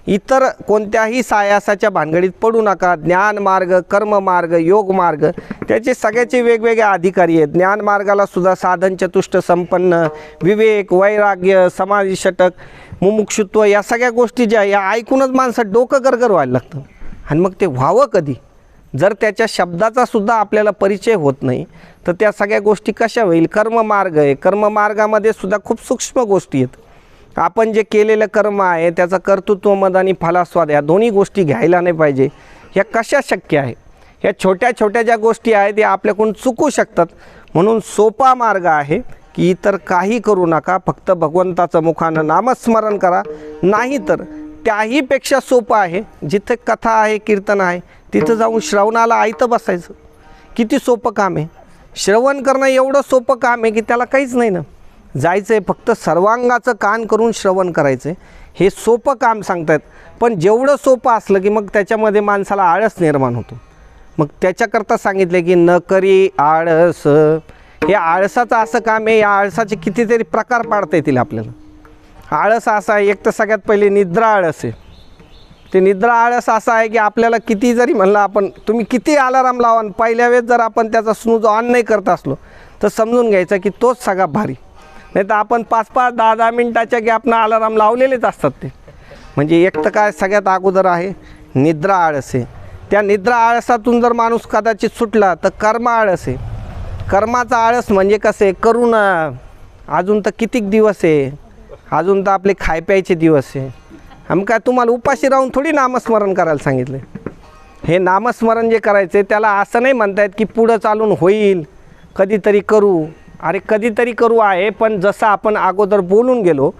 इतर कोणत्याही सायासाच्या भानगडीत पडू नका. ज्ञानमार्ग, कर्ममार्ग, योगमार्ग त्याचे सगळ्याचे वेगवेगळे अधिकारी आहेत. ज्ञानमार्गाला सुद्धा साधन चतुष्ट संपन्न, विवेक, वैराग्य, समाधी षटक, मुमुक्षुत्व या सगळ्या गोष्टी ज्या या ऐकूनच माणसं डोकं गरगर व्हायला लागतं. आणि मग ते व्हावं कधी? जर त्याच्या शब्दाचा सुद्धा आपल्याला परिचय होत नाही तर त्या सगळ्या गोष्टी कशा होईल? कर्ममार्ग आहे. कर्ममार्गामध्ये सुद्धा खूप सूक्ष्म गोष्टी आहेत. आपण जे केलेलं कर्म आहे त्याचं कर्तृत्वमद आणि फलास्वाद या दोन्ही गोष्टी घ्यायला नाही पाहिजे. ह्या कशा शक्य आहे? ह्या छोट्या छोट्या ज्या गोष्टी आहेत त्या आपल्याकडून चुकू शकतात. म्हणून सोपा मार्ग आहे की इतर काही करू नका, फक्त भगवंताचं मुखानं नामस्मरण करा. नाही तर त्याहीपेक्षा सोपं आहे, जिथे कथा आहे, कीर्तन आहे, तिथं जाऊन श्रवणाला आयतं बसायचं. किती सोपं काम आहे. श्रवण करणं एवढं सोपं काम आहे की त्याला काहीच नाही ना. जायचं आहे फक्त सर्वांगाचं कान करून श्रवण करायचं आहे. हे सोपं काम सांगतायत. पण जेवढं सोपं असलं की मग त्याच्यामध्ये माणसाला आळस निर्माण होतो. मग त्याच्याकरता सांगितलं की न करी आळस. हे आळसाचं असं काम आहे, या आळसाचे कितीतरी प्रकार पाडता येतील आपल्याला. आळस असा आहे, एक तर सगळ्यात पहिले निद्रा आळस आहे. ते निद्रा आळस असा आहे की आपल्याला किती जरी म्हणलं आपण, तुम्ही किती अलाराम लावा, पहिल्या वेळेस जर आपण त्याचा स्नूज ऑन नाही करत असलो तर समजून घ्यायचं की तोच सगळा भारी. नाही तर आपण 5-5, 10-10 मिनटाच्या गॅपनं अलाराम लावलेलेच असतात ते. म्हणजे एक तर काय सगळ्यात अगोदर आहे निद्रा आळस आहे. त्या निद्रा आळसातून जर माणूस कदाचित सुटला तर कर्म आळस आहे. कर्माचा आळस म्हणजे कसं आहे, करू ना, अजून तर कितीक दिवस आहे, अजून तर आपले खाय प्यायचे दिवस आहे. आम्ही काय तुम्हाला उपाशी राहून थोडी नामस्मरण करायला सांगितलं. हे नामस्मरण जे करायचं आहे त्याला असं नाही म्हणतायत की पुढं चालून होईल, कधीतरी करू. अरे कधीतरी करू आहे, पण जसं आपण अगोदर बोलून गेलो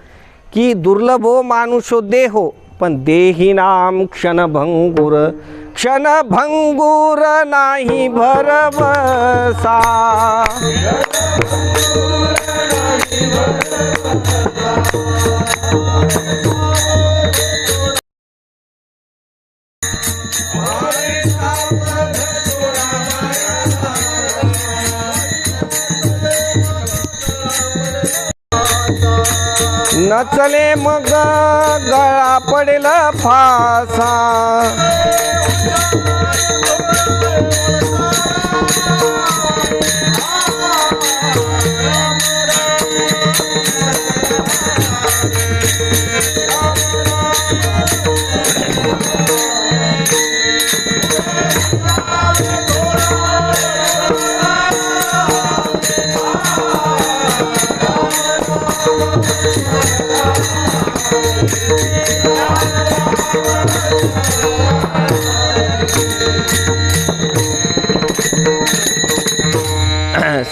की दुर्लभो मानुषो देहो, पण देही नाम क्षणभंगुर. क्षणभंगुर नाही भरवसा. नचले मग गळा पडेल फासा.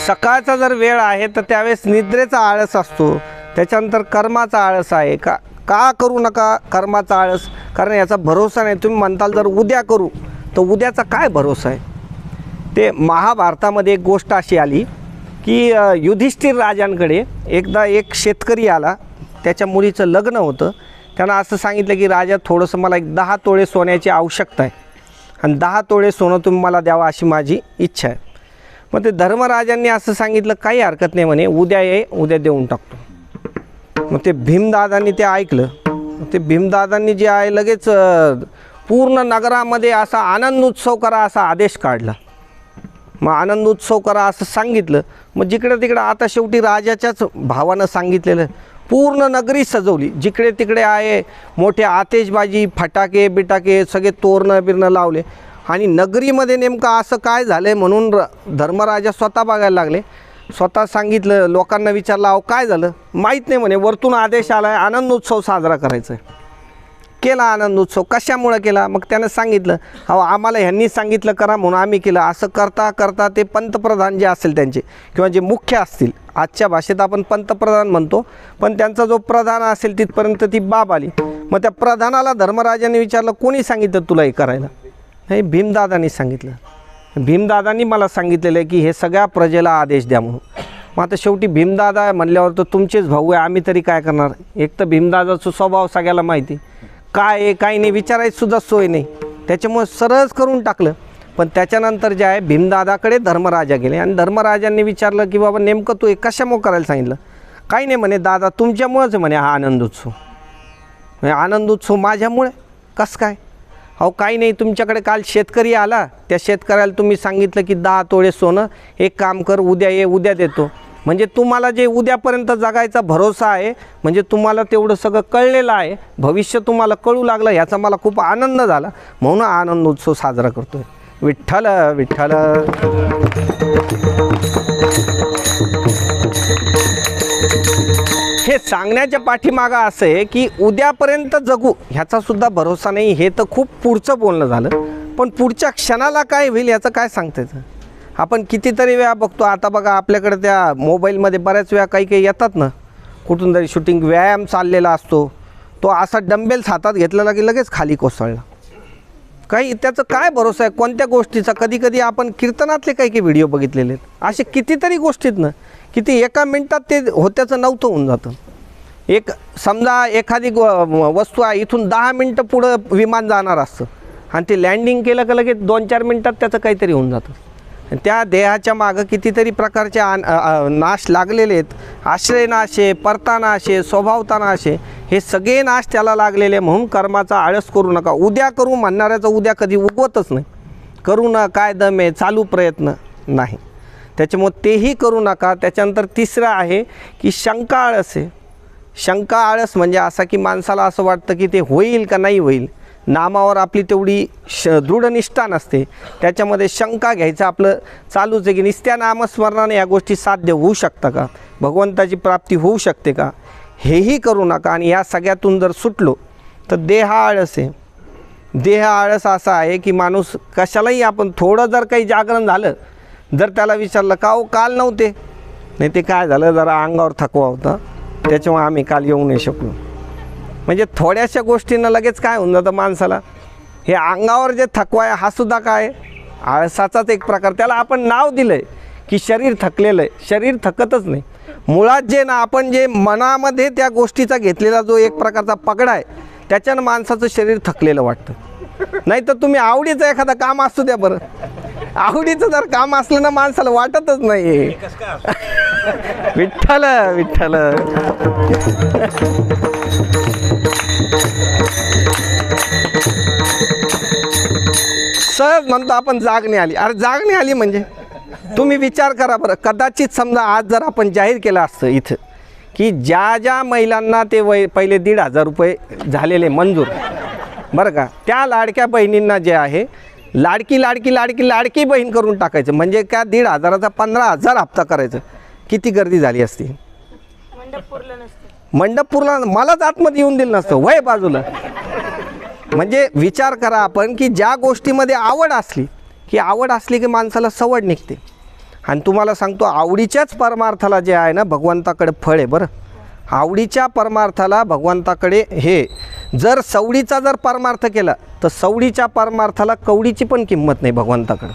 सकाळचा जर वेळ आहे तर त्यावेळेस निद्रेचा आळस असतो. त्याच्यानंतर कर्माचा आळस आहे. का करू नका कर्माचा आळस? कारण याचा भरोसा नाही. तुम्ही म्हणताल जर उद्या करू तर उद्याचा काय भरोसा आहे? ते महाभारतामध्ये एक गोष्ट अशी आली की युधिष्ठिर राजांकडे एकदा एक शेतकरी आला. त्याच्या मुलीचं लग्न होतं. त्यानं असं सांगितलं की राजा, थोडंसं मला एक 10 तोळे सोन्याची आवश्यकता आहे आणि 10 तोळे सोनं तुम्ही मला द्यावं अशी माझी इच्छा आहे. मग ते धर्मराजांनी असं सांगितलं, काही हरकत नाही म्हणे, उद्या ये, उद्या देऊन टाकतो. मग ते भीमदादांनी ते ऐकलं. ते भीमदादांनी जे आहे लगेच पूर्ण नगरामध्ये असा आनंद उत्सव करा असा आदेश काढला. मग आनंद उत्सव करा असं सांगितलं. मग जिकडं तिकडं आता शेवटी राजाच्याच भावानं सांगितलेलं पूर्ण नगरी सजवली. जिकडे तिकडे आहे मोठे आतिषबाजी, फटाके बिटाके सगळे तोरणं बिरणं लावले. आणि नगरीमध्ये नेमकं असं काय झालं आहे म्हणून धर्मराजा स्वतः बघायला लागले. स्वतः सांगितलं, लोकांना विचारलं, अहो काय झालं? माहीत नाही म्हणे. वरतून आदेश आला आहे आनंद उत्सव साजरा करायचा आहे. केला आनंद उत्सव. कशामुळं केला? मग त्यानं सांगितलं, अहो आम्हाला ह्यांनी सांगितलं करा म्हणून आम्ही केलं. असं करता करता ते पंतप्रधान जे असेल त्यांचे किंवा जे मुख्य असतील, आजच्या भाषेत आपण पंतप्रधान म्हणतो, पण त्यांचा जो प्रधान असेल तिथपर्यंत ती बाब आली. मग त्या प्रधानाला धर्मराजाने विचारलं, कोणी सांगितलं तुला हे करायला? हे भीमदादांनी सांगितलं. भीमदादांनी मला सांगितलेलं आहे की हे सगळ्या प्रजेला आदेश द्या म्हणून. मग आता शेवटी भीमदादा म्हणल्यावर तर तुमचेच भाऊ आहे, आम्ही तरी काय करणार? एक तर भीमदादाचा स्वभाव सगळ्याला माहिती, काय आहे काय नाही विचारायची सुद्धा सोय नाही. त्याच्यामुळे सरळच करून टाकलं. पण त्याच्यानंतर जे आहे भीमदादाकडे धर्मराजा गेले आणि धर्मराजांनी विचारलं की बाबा नेमकं तू हे कशामुळे करायला सांगितलं? काही नाही म्हणे दादा, तुमच्यामुळेच म्हणे हा आनंद उत्सव. आनंद उत्सव माझ्यामुळे कसं काय? अहो काही नाही, तुमच्याकडे काल शेतकरी आला, त्या शेतकऱ्याला तुम्ही सांगितलं की 10 तोळे सोनं, एक काम कर उद्या ये, उद्या देतो. म्हणजे तुम्हाला जे उद्यापर्यंत जगायचा भरोसा आहे, म्हणजे तुम्हाला तेवढं सगळं कळलेलं आहे, भविष्य तुम्हाला कळू लागलं, याचा मला खूप आनंद झाला, म्हणून आनंद उत्सव साजरा करतोय. विठ्ठल विठ्ठल. हे सांगण्याच्या पाठीमागं असं आहे की उद्यापर्यंत जगू ह्याचा सुद्धा भरोसा नाही. हे तर खूप पुढचं बोलणं झालं, पण पुढच्या क्षणाला काय होईल याचं काय सांगता येतं? आपण कितीतरी वेळा बघतो. आता बघा आपल्याकडे त्या मोबाईलमध्ये बऱ्याच वेळा काही काही येतात ना, कुठून तरी शूटिंग, व्यायाम चाललेला असतो, तो असा डंबेल्स हातात घेतलेला की लगेच खाली कोसळला. काही त्याचं काय भरोसा आहे कोणत्या गोष्टीचा? कधी कधी आपण कीर्तनातले काही काही व्हिडिओ बघितलेले आहेत, असे कितीतरी गोष्टीत ना, किती एका मिनटात ते होत्याचं नव्हतं होऊन जातं. एक समजा एखादी वस्तू आहे, इथून 10 मिनटं पुढं विमान जाणार असतं आणि ते लँडिंग केलं का लगेच 2-4 मिनटात त्याचं काहीतरी होऊन जातं. त्या देहाच्या मागं कितीतरी प्रकारचे नाश लागलेले आहेत. आश्रय नाश आहे, परता नाश आहे, स्वभावता नाश आहे, हे सगळे नाश त्याला लागलेले. म्हणून कर्माचा आळस करू नका. उद्या करू म्हणणाऱ्याचा उद्या कधी उगवतच नाही. करू ना काय दम आहे, चालू प्रयत्न नाही. त्याच्यामुळे तेही करू नका. त्याच्यानंतर तिसरं आहे की शंका आळस आहे. शंका आळस म्हणजे असा की माणसाला असं वाटतं की ते होईल का नाही होईल. नामावर आपली तेवढी दृढ निष्ठा नसते, त्याच्यामध्ये शंका घ्यायचं आपलं चालूच आहे की नुसत्या नामस्मरणाने या गोष्टी साध्य होऊ शकतं का, भगवंताची प्राप्ती होऊ शकते का, हेही करू नका. आणि या सगळ्यातून जर सुटलो तर देह आळस आहे. देह आळस असा आहे की माणूस कशालाही आपण थोडं जर काही जागरण झालं, जर त्याला विचारलं का हो काल नव्हते, नाही ते काय झालं जरा अंगावर थकवा होता त्याच्यामुळे आम्ही काल येऊ नाही शकलो. म्हणजे थोड्याशा गोष्टींना लगेच काय होऊन जातं माणसाला. हे अंगावर जे थकवा आहे हा सुद्धा काय आळसाचाच एक प्रकार. त्याला आपण नाव दिलं आहे की शरीर थकलेलं आहे. शरीर थकतच नाही. मुळात जे ना आपण जे मनामध्ये त्या गोष्टीचा घेतलेला जो एक प्रकारचा पगडा आहे त्याच्यानं माणसाचं शरीर थकलेलं वाटतं. नाही तर तुम्ही आवडीचं एखादं काम असतो द्या बरं, आवडीचं जर काम असलं ना माणसाला वाटतच नाही. विठ्ठल विठ्ठल. सहज म्हणतो आपण जागणे आली. अरे जागणे आली म्हणजे तुम्ही विचार करा बरं. कदाचित समजा आज जर आपण जाहीर केलं असतं इथं की ज्या ज्या महिलांना ते पहिले 1,500 रुपये झालेले मंजूर बरं का, त्या लाडक्या बहिणींना जे आहे लाडकी लाडकी लाडकी लाडकी बहीण करून टाकायचं, म्हणजे त्या 1,500चा 15,000 हप्ता करायचं. किती गर्दी झाली असती. मंडपपूरला मलाच आतमध्ये येऊन दिलं नसतं वय बाजूला. म्हणजे विचार करा आपण की ज्या गोष्टीमध्ये आवड असली की माणसाला सवड निघते. आणि तुम्हाला सांगतो आवडीच्याच परमार्थाला जे आहे ना भगवंताकडे फळ आहे बरं. आवडीच्या परमार्थाला भगवंताकडे हे जर सवडीचा जर परमार्थ केला तर सवडीच्या परमार्थाला कवडीची पण किंमत नाही भगवंताकडे.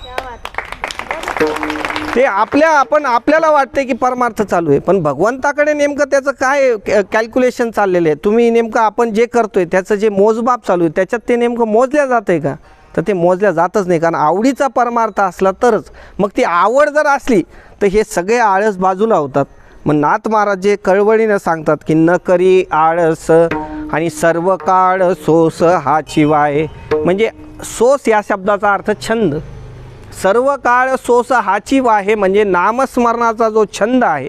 ते आपल्याला वाटते की परमार्थ चालू आहे, पण भगवंताकडे नेमकं त्याचं काय कॅल्क्युलेशन चाललेलं आहे. तुम्ही नेमकं आपण जे करतोय त्याचं जे मोजमाप चालू आहे त्याच्यात ते नेमकं मोजल्या जातं आहे का, तर ते मोजल्या जातच नाही. कारण आवडीचा परमार्थ असला तरच. मग ती आवड जर असली तर हे सगळे आळस बाजूला होतात. मग नाथ महाराज जे कळवळीनं सांगतात की न करी आळस आणि सर्व काळ सोस हा चिवाय. म्हणजे सोस या शब्दाचा अर्थ छंद. सर्व काळ सोस हाची वाहे म्हणजे नामस्मरणाचा जो छंद आहे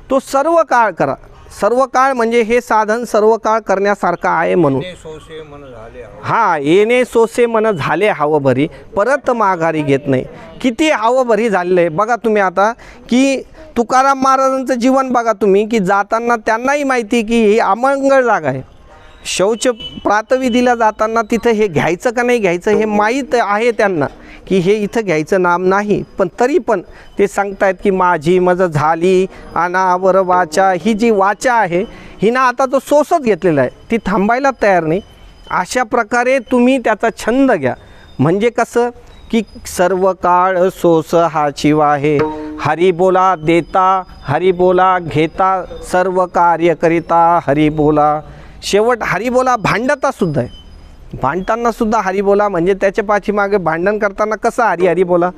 तो सर्व काळ करा. सर्व काळ म्हणजे हे साधन सर्व काळ करण्यासारखं आहे म्हणून. हा, येणे सोसे मन झाले हाव भरी परत माघारी घेत नाही. किती हाव भरी झालेलं आहे बघा तुम्ही आता, की तुकाराम महाराजांचं जीवन बघा तुम्ही, की जाताना त्यांनाही माहिती की ही अमंगळ जागा आहे. शौच प्रातविधीला जाताना तिथं हे घ्यायचं का नाही घ्यायचं हे माहीत आहे त्यांना, की हे इथं घ्यायचं नाम नाही. पण तरी पण ते सांगतायत की माझी मज झाली अनावर वाचा. ही जी वाचा आहे हिनं आता तो सोसच घेतलेला आहे, ती थांबायला तयार नाही. अशा प्रकारे तुम्ही त्याचा छंद घ्या. म्हणजे कसं की सर्व काळ सोस हाची वाहे, हरी बोला देता हरी बोला घेता, सर्व कार्य करिता हरी बोला. शेवट हरी बोला भांडता सुद्धा आहे. भांडताना सुद्धा हरी बोला म्हणजे त्याच्या पाठीमागे भांडण करताना कसं हरी हरी बोला,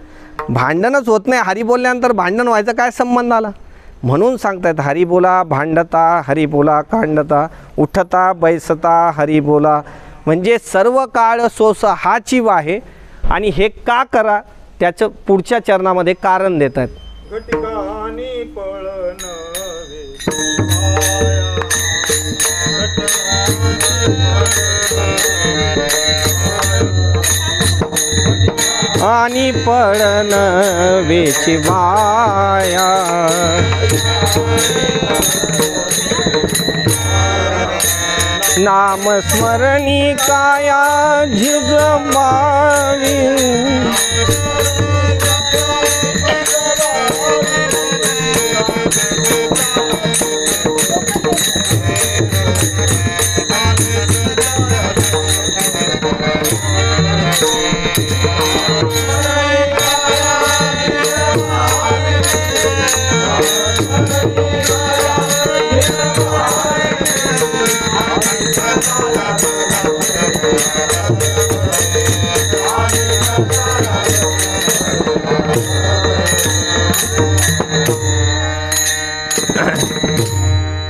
भांडणच होत नाही. हरी बोलल्यानंतर भांडण व्हायचा काय संबंध आला. म्हणून सांगतायत हरी बोला भांडता हरी बोला कांडता, उठता बैसता हरी बोला. म्हणजे सर्व काळ सोस हाची वाहे. आणि हे का करा त्याचं पुढच्या चरणामध्ये कारण देत आहेत. आणि पळन वेची माया, नामस्मरणी काया झिजमावी.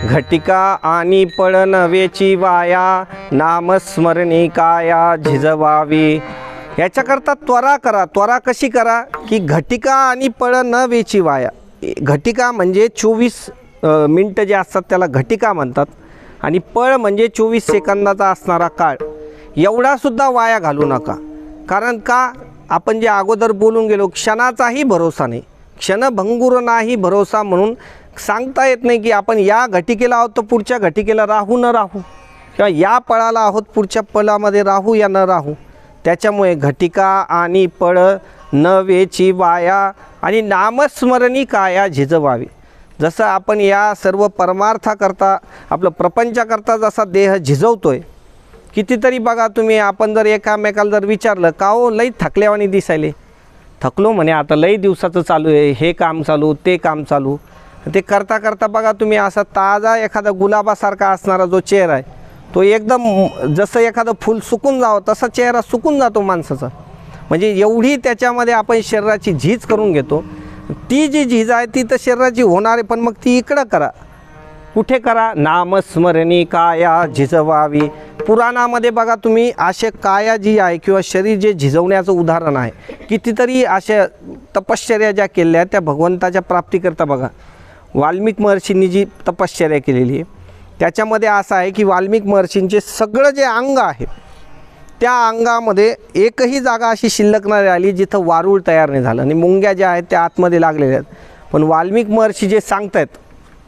घटिका आणि पळन वेची वाया, नामस्मरणी काया झिजवावी. याच्याकरता त्वरा करा. त्वरा कशी करा की घटिका आणि पळ न वेची वाया. घटिका म्हणजे 24 मिनटं जे असतात त्याला घटिका म्हणतात. आणि पळ म्हणजे 24 सेकंदाचा असणारा काळ. एवढासुद्धा वाया घालू नका. कारण का आपण जे अगोदर बोलून गेलो, क्षणाचाही भरोसा नाही, क्षणभंगूर नाही भरोसा. म्हणून सांगता येत नाही की आपण या घटिकेला आहोत तर पुढच्या घटिकेला राहू न राहू, किंवा या पळाला आहोत पुढच्या पळामध्ये राहू या न राहू. त्याच्यामुळे घटिका आणि पळ न वेची वाया आणि नामस्मरणी काया झिजवावी. जसं आपण या सर्व परमार्थाकरता आपलं प्रपंचाकरता जसा देह झिजवतोय, कितीतरी बघा तुम्ही, आपण जर एकामेकाला जर विचारलं का हो लई थकल्यावानी दिसायले, थकलो म्हणे आता लई दिवसाचं चालू आहे, हे काम चालू ते काम चालू. ते करता करता बघा तुम्ही असा ताजा एखादा गुलाबासारखा असणारा जो चेहरा आहे तो एकदम जसं एखादं फूल सुकून जावं तसा चेहरा सुकून जातो माणसाचा. म्हणजे एवढी त्याच्यामध्ये आपण शरीराची झीज करून घेतो. ती जी झीज आहे ती तर शरीराची होणार आहे, पण मग ती इकडं करा. कुठे करा? नामस्मरणी काया झिजवावी. पुराणामध्ये बघा तुम्ही असे काया जी आहे किंवा शरीर जे झिजवण्याचं उदाहरण आहे, कितीतरी अशा तपश्चर्या ज्या केल्या त्या भगवंताच्या प्राप्तीकरता बघा. वाल्मिक महर्षींनी जी तपश्चर्या केलेली आहे त्याच्यामध्ये असं आहे की वाल्मिक महर्षींचे सगळं जे अंग आहे त्या अंगामध्ये एकही जागा अशी शिल्लक नाही राहिली जिथं वारूळ तयार नाही झालं. आणि मुंग्या ज्या आहेत त्या आतमध्ये लागलेल्या आहेत. पण वाल्मिक महर्षी जे सांगतायत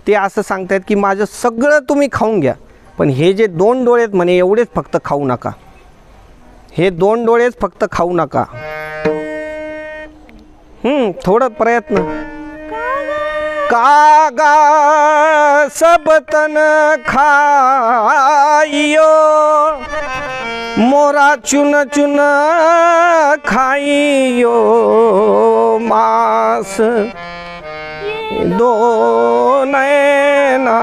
ते असं सांगतायत की माझं सगळं तुम्ही खाऊन घ्या, पण हे जे 2 डोळे आहेत म्हणे एवढेच फक्त खाऊ नका. हे 2 डोळेच फक्त खाऊ नका. थोडं प्रयत्न. कागा सब तन खाइयो, मोरा चुन चुन खाइयो, मास दो नैना.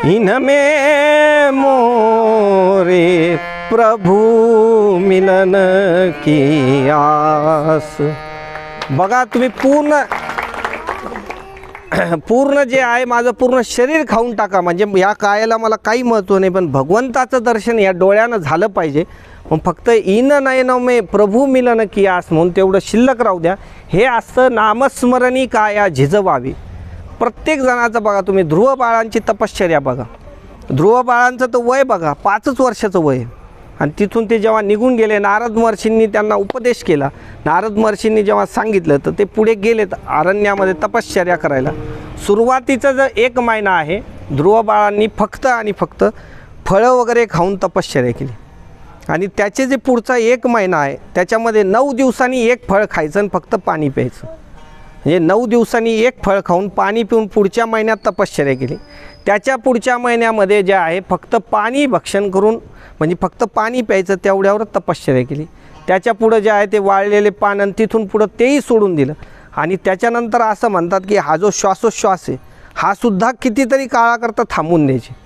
इनमें मोरे प्रभु मिलन की आस. बघा तुम्ही पूर्ण पूर्ण जे आहे माझं पूर्ण शरीर खाऊन टाका, म्हणजे या कायाला मला काही महत्त्व नाही, पण भगवंताचं दर्शन या डोळ्यानं झालं पाहिजे. मग फक्त इन नयन मे प्रभू मिलन कियास म्हणून तेवढं शिल्लक राहू द्या. हे असतं नामस्मरणी काया झिजवावी. प्रत्येक जणाचं बघा तुम्ही, ध्रुव बाळांची तपश्चर्या बघा. ध्रुव बाळांचं तर वय बघा 5 वर्षाचं वय, आणि तिथून ते जेव्हा निघून गेले, नारद महर्षींनी त्यांना उपदेश केला. नारद महर्षींनी जेव्हा सांगितलं तर ते पुढे गेलेत अरण्यामध्ये तपश्चर्या करायला. सुरुवातीचा जो 1 महिना आहे, ध्रुव बाळांनी फक्त आणि फक्त फळं वगैरे खाऊन तपश्चर्या केली. आणि त्याचे जे पुढचा 1 महिना आहे त्याच्यामध्ये 9 दिवसांनी 1 फळ खायचं आणि फक्त पाणी प्यायचं. म्हणजे 9 दिवसांनी 1 फळ खाऊन पाणी पिऊन पुढच्या महिन्यात तपश्चर्या केली. त्याच्या पुढच्या महिन्यामध्ये जे आहे फक्त पाणी भक्षण करून, म्हणजे फक्त पाणी प्यायचं तेवढ्यावर तपश्चर्या केली. त्याच्या पुढं जे आहे ते वाळलेले पान, आणि तिथून पुढं तेही सोडून दिलं. आणि त्याच्यानंतर असं म्हणतात की हा जो श्वासोश्वास आहे हा सुद्धा कितीतरी काळाकरता थांबून द्यायचे.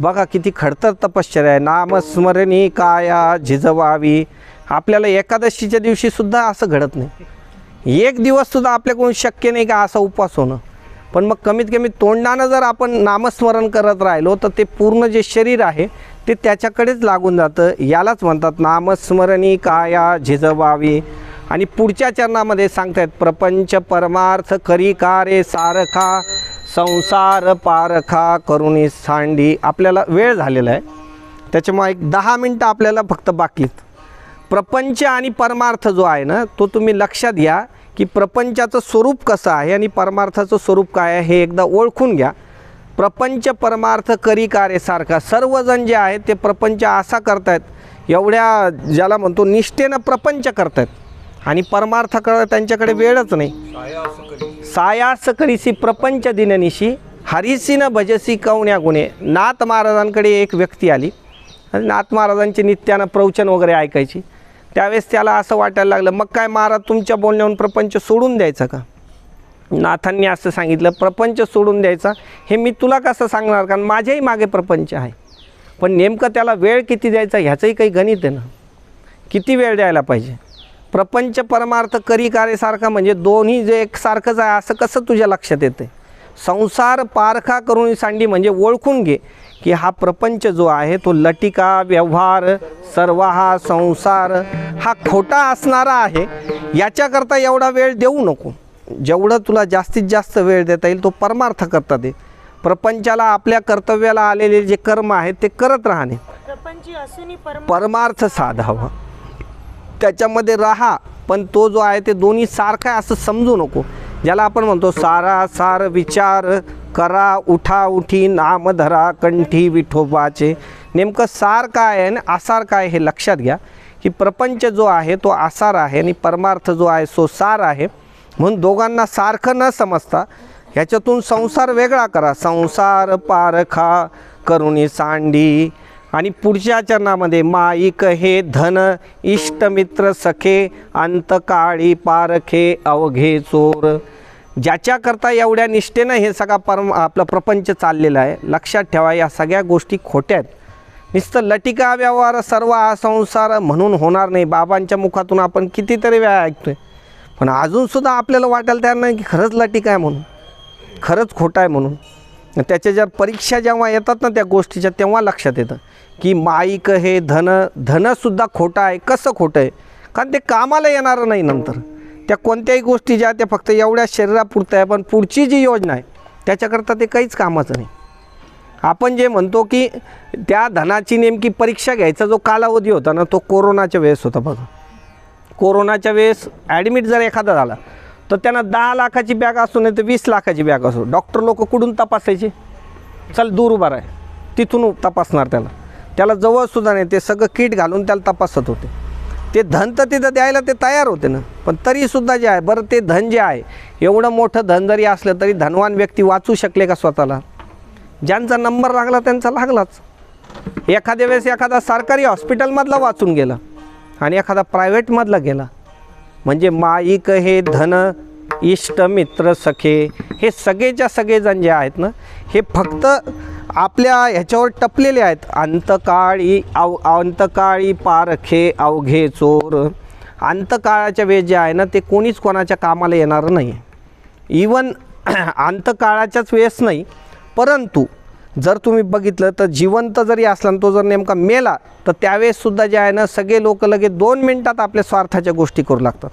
बघा किती खडतर तपश्चर्या आहे. नामस्मरणी काया झिजवावी. आपल्याला एकादशीच्या दिवशीसुद्धा असं घडत नाही. 1 दिवससुद्धा आपल्याकडून शक्य नाही का असा उपवास होणं. पण मग कमीत कमी तोंडानं जर आपण नामस्मरण करत राहिलो तर ते पूर्ण जे शरीर आहे ते त्याच्याकडेच लागून जातं. यालाच म्हणतात नामस्मरणी काया झिजवावी. आणि पुढच्या चरणामध्ये सांगतायत प्रपंच परमार्थ करी कारे सारखा संसार पारखा करुणी सांडी. आपल्याला वेळ झालेला आहे त्याच्यामुळे एक 10 मिनटं आपल्याला फक्त बाकी आहेत. प्रपंच आणि परमार्थ जो आहे ना तो तुम्ही लक्षात घ्या की प्रपंचाचं स्वरूप कसं आहे आणि परमार्थाचं स्वरूप काय आहे हे एकदा ओळखून घ्या. प्रपंच परमार्थ करी कार्य सारखा. सर्वजण जे आहेत ते प्रपंच असा करतायत, एवढ्या ज्याला म्हणतो निष्ठेनं प्रपंच करतायत, आणि परमार्थाकडे त्यांच्याकडे वेळच नाही. सायास करीसी प्रपंच दिननिशी हरिसी न भजसी कवण्या गुणे. नाथ महाराजांकडे एक व्यक्ती आली आणि नाथ महाराजांचे नित्यानं प्रवचन वगैरे ऐकायची. त्यावेळेस त्याला असं वाटायला लागलं, मग काय महाराज तुमच्या बोलण्याहून प्रपंच सोडून द्यायचा का? नाथांनी असं सांगितलं, प्रपंच सोडून द्यायचा हे मी तुला कसं सांगणार, कारण माझ्याही मागे प्रपंच आहे. पण नेमकं त्याला वेळ किती द्यायचा ह्याचंही काही गणित आहे ना. किती वेळ द्यायला पाहिजे. प्रपंच परमार्थ करी कार्यासारखा म्हणजे दोन्ही जे एकसारखंच आहे असं कसं तुझ्या लक्षात येतं. संसार पारखा करून सांडी म्हणजे ओळखून घे की हा प्रपंच जो आहे तो लटिका व्यवहार सर्व हा संसार हा खोटा असणारा आहे. याच्याकरता एवढा वेळ देऊ नको. जेवढं तुला जास्तीत जास्त वेळ देता येईल तो परमार्थ करता दे. प्रपंचाला आपल्या कर्तव्याला आलेले जे कर्म आहेत ते करत राहणे. परमार्थ साधावा त्याच्यामध्ये राहा. पण तो जो आहे ते दोन्ही सारखा आहे असं समजू नको. ज्याला आपण म्हणतो सारा सार विचार करा उठा उठी नाम धरा कंठी विठोबाचे. नेमकं सार काय आहे आणि आसार काय हे लक्षात घ्या की प्रपंच जो आहे तो आसार आहे आणि परमार्थ जो आहे तो सार आहे. म्हणून दोघांना सारखं न समजता ह्याच्यातून संसार वेगळा करा. संसार पारखा करुणी सांडी. आणि पुढच्या चरणामध्ये माईक हे धन इष्टमित्र सखे अंतकाळी पारखे अवघे चोर. ज्याच्याकरता एवढ्या निष्ठेनं हे सगळा आपला प्रपंच चाललेला आहे. लक्षात ठेवा या सगळ्या गोष्टी खोट्या आहेत. नुसतं लटिका व्यवहार सर्व हा संसार म्हणून होणार नाही. बाबांच्या मुखातून आपण कितीतरी वेळा ऐकतोय पण अजूनसुद्धा आपल्याला वाटायला तयार नाही की खरंच लटिका आहे म्हणून, खरंच खोटं आहे म्हणून. त्याच्या ज्या परीक्षा जेव्हा येतात ना त्या गोष्टीच्या तेव्हा लक्षात येतं की माईक हे धनसुद्धा खोटं आहे. कसं खोटं आहे? कारण ते कामाला येणारं नाही नंतर. त्या कोणत्याही गोष्टी ज्या त्या फक्त एवढ्या शरीरापुरतं आहे, पण पुढची जी योजना आहे त्याच्याकरता ते काहीच कामाचं नाही. आपण जे म्हणतो की त्या धनाची नेमकी परीक्षा घ्यायचा जो कालावधी होता ना तो कोरोनाच्या वेळेस होता. बघा कोरोनाच्या वेळेस ॲडमिट जर एखादा झाला तर त्यांना 10 लाखाची बॅग असो नाही तर 20 लाखाची बॅग असो, डॉक्टर लोक कुठून तपासायचे? चल दूर उभा आहे तिथून तपासणार त्याला जवळसुद्धा नाही. ते सगळं किट घालून त्याला तपासत होते. ते धन तर तिथं द्यायला ते तयार होते ना. पण तरीसुद्धा जे आहे बरं ते धन जे आहे एवढं मोठं धन जरी असलं तरी धनवान व्यक्ती वाचू शकले का स्वतःला? ज्यांचा नंबर लागला त्यांचा लागलाच. एखाद्या वेळेस एखादा सरकारी हॉस्पिटलमधला वाचून गेला आणि एखादा प्रायव्हेटमधला गेला. म्हणजे माईक हे धन इष्ट मित्र सखे हे सगळेच्या सगळेजण जे आहेत ना हे फक्त आपल्या ह्याच्यावर टपलेले आहेत. अंतकाळी पारखे अवघे चोर. अंतकाळाच्या वेळेस जे आहे ना ते कोणीच कोणाच्या कामाला येणारं नाही. इवन अंतकाळाच्याच वेळेस नाही, परंतु जर तुम्ही बघितलं तर जिवंत जरी असला आणि तो जर नेमका मेला तर त्यावेळेससुद्धा जे आहे ना सगळे लोक लगेच 2 मिनिटात आपल्या स्वार्थाच्या गोष्टी करू लागतात.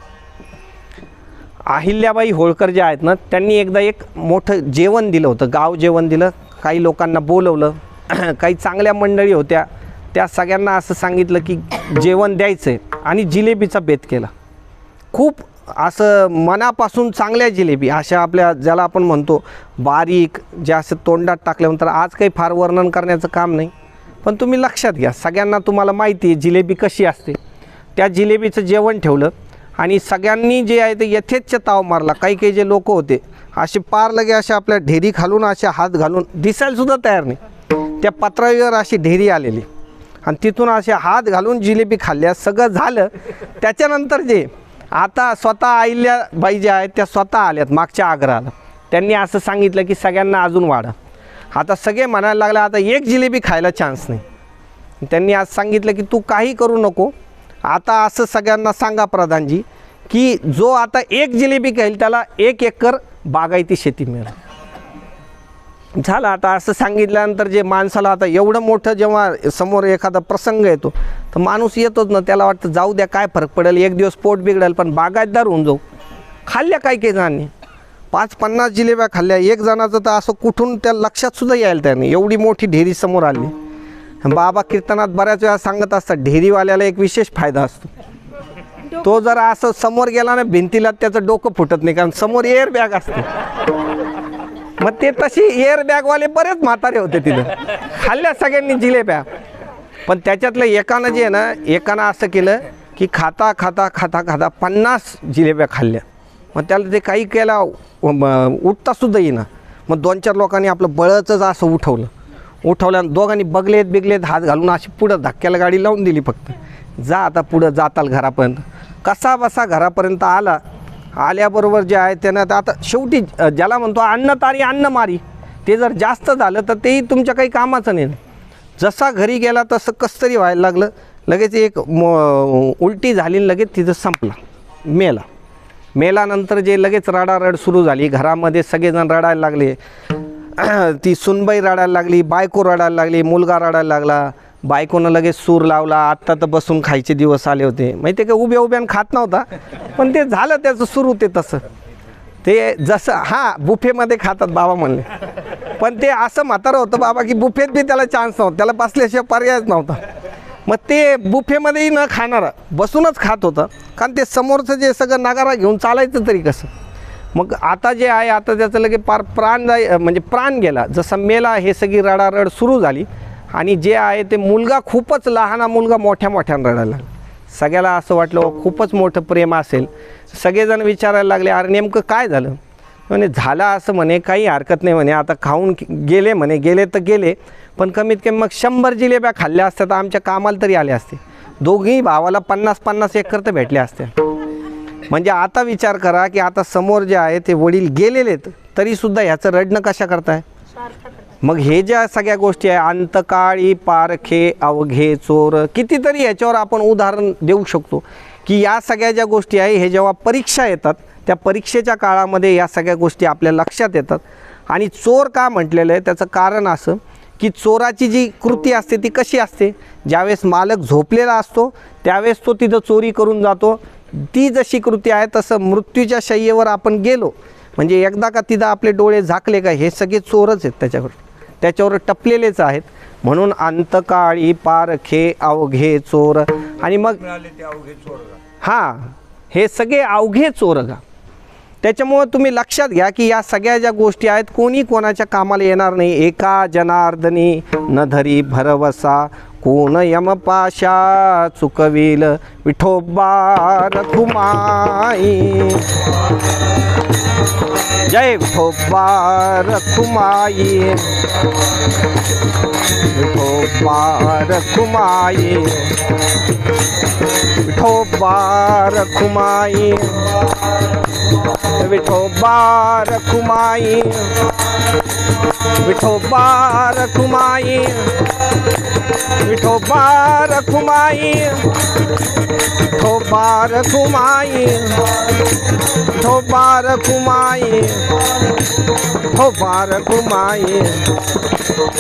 अहिल्याबाई होळकर जे आहेत ना त्यांनी एकदा एक मोठं जेवण दिलं होतं, गाव जेवण दिलं, काही लोकांना बोलवलं, काही चांगल्या मंडळी होत्या, त्या सगळ्यांना असं सांगितलं की जेवण द्यायचं आहे आणि जिलेबीचा बेत केला. खूप असं मनापासून चांगल्या जिलेबी अशा आपल्या ज्याला आपण म्हणतो बारीक, ज्या असं तोंडात टाकल्यानंतर आज काही फार वर्णन करण्याचं काम नाही, पण तुम्ही लक्षात घ्या सगळ्यांना तुम्हाला माहिती आहे जिलेबी कशी असते. त्या जिलेबीचं जेवण ठेवलं आणि सगळ्यांनी जे आहे ते यथेच्छ ताव मारला. काही काही जे लोक होते असे पार लगे असे आपल्या ढेरी खालून असे हात घालून दिसायलासुद्धा तयार नाही, त्या पत्रावर अशी ढेरी आलेली आणि तिथून असे हात घालून जिलेबी खाल्ल्या. सगळं झालं त्याच्यानंतर जे आता स्वतः अहिल्याबाई ज्या आहेत त्या स्वतः आल्यात मागच्या आग्रहाला. त्यांनी असं सांगितलं की सगळ्यांना अजून वाढा. आता सगळे म्हणायला लागले आता एक जिलेबी खायला चान्स नाही. त्यांनी आज सांगितलं की तू काही करू नको, आता असं सगळ्यांना सांगा प्रधानजी की जो आता एक जिलेबी खाईल त्याला 1 एकर बागायती शेती मिळेल. झालं. आता असं सांगितल्यानंतर जे माणसाला आता एवढं मोठं जेव्हा समोर एखादा प्रसंग येतो तर माणूस येतोच ना, त्याला वाटतं जाऊ द्या काय फरक पडेल, एक दिवस पोट बिघडेल पण बागायतदार होऊन जाऊ. खाल्ल्या काही जणांनी 5-50 जिलेब्या खाल्ल्या. एक जणाचं तर असं कुठून त्या लक्षातसुद्धा यायला त्याने एवढी मोठी ढेरी समोर आली. बाबा कीर्तनात बऱ्याच वेळा सांगत असतात ढेरीवाल्याला एक विशेष फायदा असतो, तो जरा असं समोर गेला ना भिंतीला त्याचं डोकं फुटत नाही, कारण समोर एअर बॅग असते. मग ते तशी एअर बॅगवाले बरेच म्हातारे होते तिथं, खाल्ल्या सगळ्यांनी जिलेब्या. पण त्याच्यातलं एकानं जे आहे ना, एकानं असं केलं की खाता खाता खाता खाता 50 जिलेब्या खाल्ल्या. मग त्याला ते काही केला उठतासुद्धा येईना. मग 2-4 लोकांनी आपलं बळचंच असं उठवलं दोघांनी बिगलेत हात घालून अशी पुढं धक्क्याला गाडी लावून दिली. फक्त जा आता पुढं जाताल घरापर्यंत. कसा बसा घरापर्यंत आल्याबरोबर जे आहे त्यानं आता शेवटी ज्याला म्हणतो अन्न तारी अन्न मारी, ते जर जास्त झालं तर तेही तुमच्या काही कामाचं नाही. जसा घरी गेला तसं कसं तरी व्हायला लागलं, लगेच एक उलटी झाली, लगेच तिथं संपला, मेल्यानंतर जे लगेच रडारड सुरू झाली. घरामध्ये सगळेजण रडायला लागले, ती सुनबाई रडायला लागली, बायको रडायला लागली, मुलगा रडायला लागला. बायकोनं लगेच सूर लावला, आत्ता तर बसून खायचे दिवस आले होते. माहिती आहे का, उभ्यानं खात नव्हता, पण ते झालं त्याचं सुरू. ते तसं ते जसं बुफेमध्ये खातात बाबा म्हणले, पण ते असं म्हातारं होतं बाबा की बुफेत बी त्याला चान्स नव्हता, त्याला बसल्याशिवाय पर्यायच नव्हता. मग ते बुफेमध्येही न खाणारा बसूनच खात होतं, कारण ते समोरचं जे सगळं नगारा घेऊन चालायचं तरी कसं. मग आता जे आहे आता त्याचं लगे पार प्राण गेला. जसा मेला हे सगळी रडारड सुरू झाली आणि जे आहे ते मुलगा खूपच लहान मुलगा मोठ्यानं रडायला लागला. सगळ्याला असं वाटलं खूपच मोठं प्रेम असेल. सगळेजण विचारायला लागले अरे नेमकं काय झालं. म्हणे झालं असं म्हणे काही हरकत नाही म्हणे, आता खाऊन गेले म्हणे, गेले तर गेले पण कमीत कमी मग 100 जिलेब्या खाल्ल्या असत्या तर आमच्या कामाला तरी आले असते. दोघी भावाला 50-50 एकर तर भेटले असते. म्हणजे आता विचार करा की आता समोर जे आहे ते वडील गेलेलेत तरीसुद्धा ह्याचं रडणं कशा करताय. मग हे ज्या सगळ्या गोष्टी आहे, अंतकाळी पारखे अवघे चोर, कितीतरी याच्यावर आपण उदाहरण देऊ शकतो की या सगळ्या ज्या गोष्टी आहे हे जेव्हा परीक्षा येतात त्या परीक्षेच्या काळामध्ये या सगळ्या गोष्टी आपल्या लक्षात येतात. आणि चोर का म्हटलेलं आहे त्याचं कारण असं की चोराची जी कृती असते ती कशी असते, ज्यावेळेस मालक झोपलेला असतो त्यावेळेस तो तिथं चोरी करून जातो. ती जशी कृती आहे तसं मृत्यूच्या शय्येवर आपण गेलो म्हणजे एकदा का तिथं आपले डोळे झाकले का हे सगळे चोरच आहेत, त्याच्यावर टपलेलेच आहेत. म्हणून अंतकाळी पारखे अवघे चोर. आणि मग हे सगळे अवघे चोर का. त्याच्यामुळं तुम्ही लक्षात घ्या की या सगळ्या ज्या गोष्टी आहेत कोणी कोणाच्या कामाला येणार नाही. एका जनार्दनी न धरी भरवसा, कोण यमपाशा चुकविल विठोबा रखुमाई. जय विठोबा रखुमाई, विठोबा रखुमाई, विठोबा रखुमाई. विठोबा रखुमाई विठोबा रखुमाई विठोबा रखुमाई विठोबा रखुमाई विठोबा रखुमाई विठोबा रखुमाई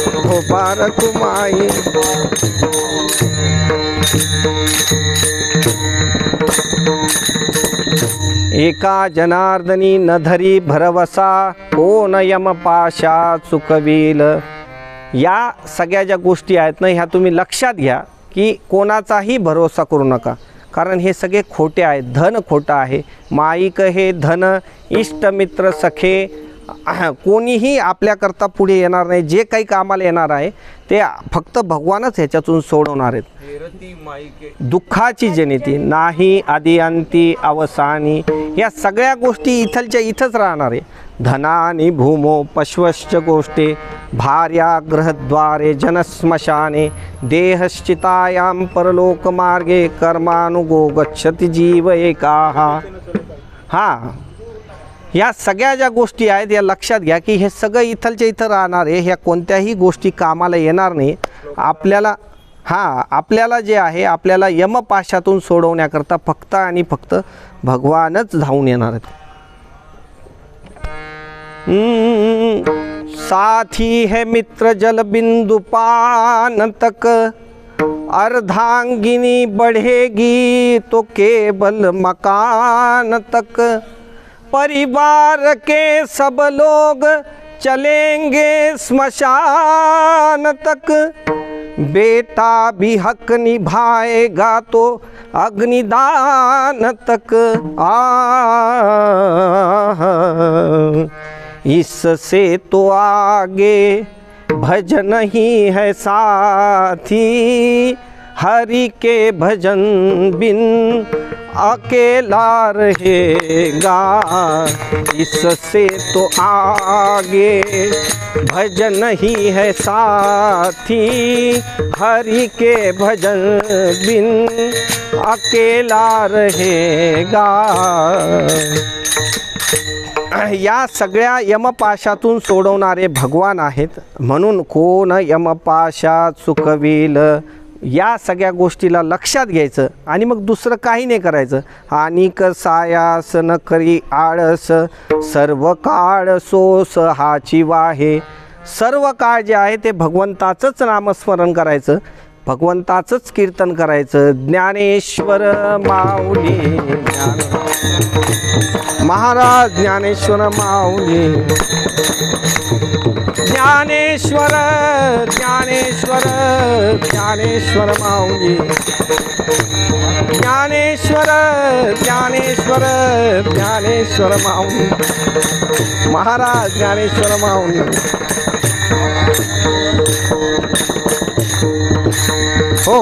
विठोबा रखुमाई एका जनार्दनी न धरी भरवसा कोण यमपाशा चुकविल. या सगळ्या ज्या गोष्टी आहेत ना ह्या तुम्ही लक्षात घ्या की कोणाचाही भरोसा करू नका, कारण हे सगळे खोटे आहेत. धन खोटं आहे. माईक हे धन इष्टमित्र सखे कोणीही आपल्याकरता पुढे येणार नाही. जे काही कामाला येणार आहे ते फक्त भगवानच ह्याच्यातून सोडवणार आहेत. दुःखाची जनिती नाही आदी अंती अवसानी. या सगळ्या गोष्टी इथलच्या इथंच राहणार आहे. धनानी भूमो पश्वश्च गोष्टे भार्या ग्रहद्वारे जनस्मशाने देहश्चितायां परलोकमार्गे कर्मानुगो गच्छति जीव एकाहा. हां, या सगळ्या ज्या गोष्टी आहेत या लक्षात घ्या की हे सगळं इथलच्या इथं राहणार आहे. ह्या कोणत्याही गोष्टी कामाला येणार नाही. आपल्याला जे आहे आपल्याला यमपाशातून सोडवण्याकरता फक्त आणि फक्त भगवानच धावून येणार आहेत. साथी है मित्र जल बिंदु पान तक अर्धांगिनी बढ़ेगी तो केवल मकान तक. परिवार के सब लोग चलेंगे स्मशान तक. बेटा भी हक निभाएगा तो अग्निदान तक. इससे तो आगे भजन ही है साथी. हरि के भजन बिन अकेला रहेगा. इससे तो आगे भजन ही है साथी. हरि के भजन बिन अकेला रहेगा. या सगळ्या यमपाशातून सोडवणारे भगवान आहेत. म्हणून कोण यमपाशा चुकविल या सगळ्या गोष्टीला लक्षात घ्यायचं आणि मग दुसरं काही नाही करायचं. अनिक सायास न करी आळस सर्व काळ सोस हाची वाहे. सर्व काळ जे आहे ते भगवंताचंच नामस्मरण करायचं, भगवंताचंच कीर्तन करायचं. ज्ञानेश्वर माऊली महाराज ज्ञानेश्वर माऊली ज्ञानेश्वर ज्ञानेश्वर ज्ञानेश्वर माऊली ज्ञानेश्वर ज्ञानेश्वर ज्ञानेश्वर माऊली महाराज ज्ञानेश्वर माऊली. हो,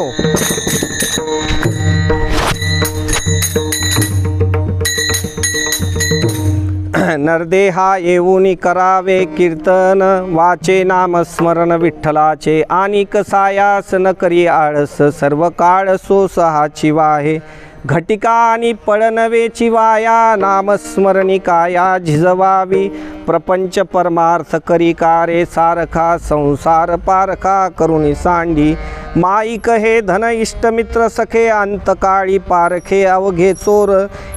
नरदेहा येऊनी करावे कीर्तन वाचे नाम स्मरण विठ्ठलाचे. आणि कसायास न करी आळस सर्व काळ सोस हाची वाहे. घटिका आणि पळनवेची वाया नामस्मरणी काया झिजवावी. प्रपंच परमार्थ करी कारे सारखा संसार पारखा करुणी सांडी. माईक हे धन इष्टमित्र सखे अंतकाळी पारखे अवघे चोर.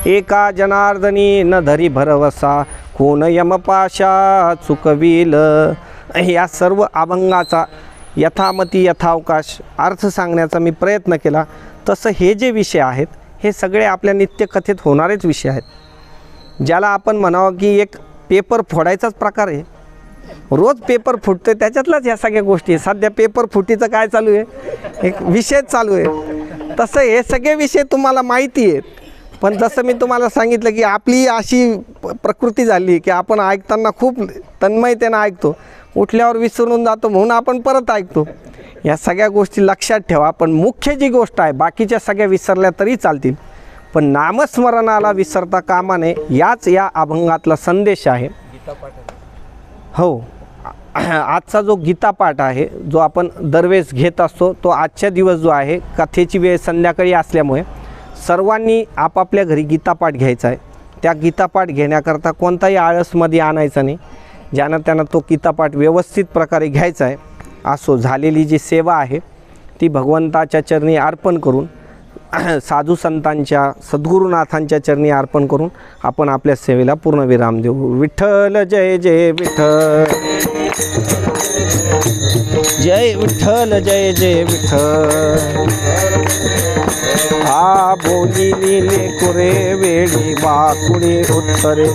एका जनार्दनी न धरी भरवसा कोण यमपाशा चुकविल. या सर्व अभंगाचा यथामती यथावकाश अर्थ सांगण्याचा मी प्रयत्न केला. तसं हे जे विषय आहेत हे सगळे आपल्या नित्यकथेत होणारेच विषय आहेत. ज्याला आपण म्हणावं की एक पेपर फोडायचाच प्रकार आहे. रोज पेपर फुटतो त्याच्यातलाच या सगळ्या गोष्टी. सध्या पेपर फुटीचं काय चालू आहे, एक विषयच चालू आहे. तसं हे सगळे विषय तुम्हाला माहिती आहेत. पण जसं मी तुम्हाला सांगितलं की आपली अशी प्रकृती झाली की आपण ऐकताना खूप तन्मयतेनं ऐकतो, उठल्यावर विसरून जातो म्हणून आपण परत ऐकतो. या सगळ्या गोष्टी लक्षात ठेवा. पण मुख्य जी गोष्ट आहे बाकीच्या सगळ्या विसरल्या तरी चालतील, पण नामस्मरणाला विसरता कामा नये. याच या अभंगातला संदेश आहे. हो, आजचा जो गीतापाठ आहे जो आपण दरवेळेस घेत असतो तो आजच्या दिवस जो आहे कथेची वेळ संध्याकाळी असल्यामुळे सर्वांनी आपापल्या घरी गीतापाठ घ्यायचा आहे. त्या गीतापाठ घेण्याकरता कोणताही आळसमध्ये आणायचा नाही. ज्यानं त्यानं तो गीतापाठ व्यवस्थित प्रकारे घ्यायचा आहे. असो झालेली जी सेवा आहे ती भगवंताच्या चरणी अर्पण करून साधू संतांच्या सद्गुरुनाथांच्या चरणी अर्पण करून आपण आपल्या सेवेला पूर्णविराम देऊ. विठ्ठल जय जय विठ्ठल, जय विठ्ठल जय जय विठ्ठल. आ बोलिली लेकुरे वेळी वाकुळे उत्तरे,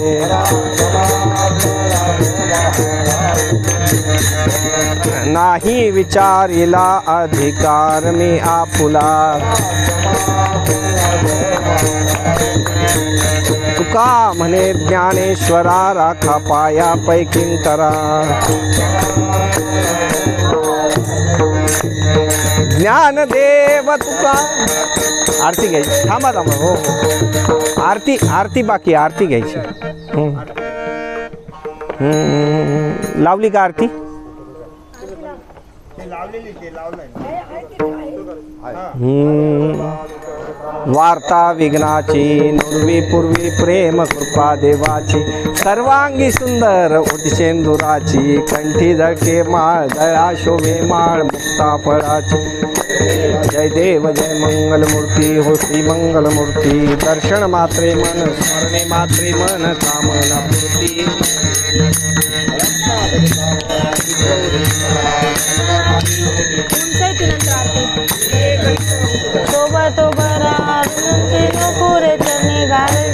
नाही विचारिला अधिकार मी आपुला. तुका म्हणे ज्ञानेश्वरा राखा पाया पैकी करा. ज्ञानदेव तुका. आरती घ्यायची, थांबा थांबा. हो आरती बाकी, आरती घ्यायची. लावली का आरती? वार्ता विघ्नाची नुर्वी पूर्वी प्रेम कृपा देवाची. सर्वांगी सुंदर उठशेंदुराची, कंठी झळके माळ गळा शोभे माळ मुक्ता फळाची. जय देव जय मंगलमूर्ती हो श्री मंगलमूर्ती. दर्शन मात्रे मन स्मरणे मात्रे मन कामना पूर्ती. सोबत पुरे चरणी गारे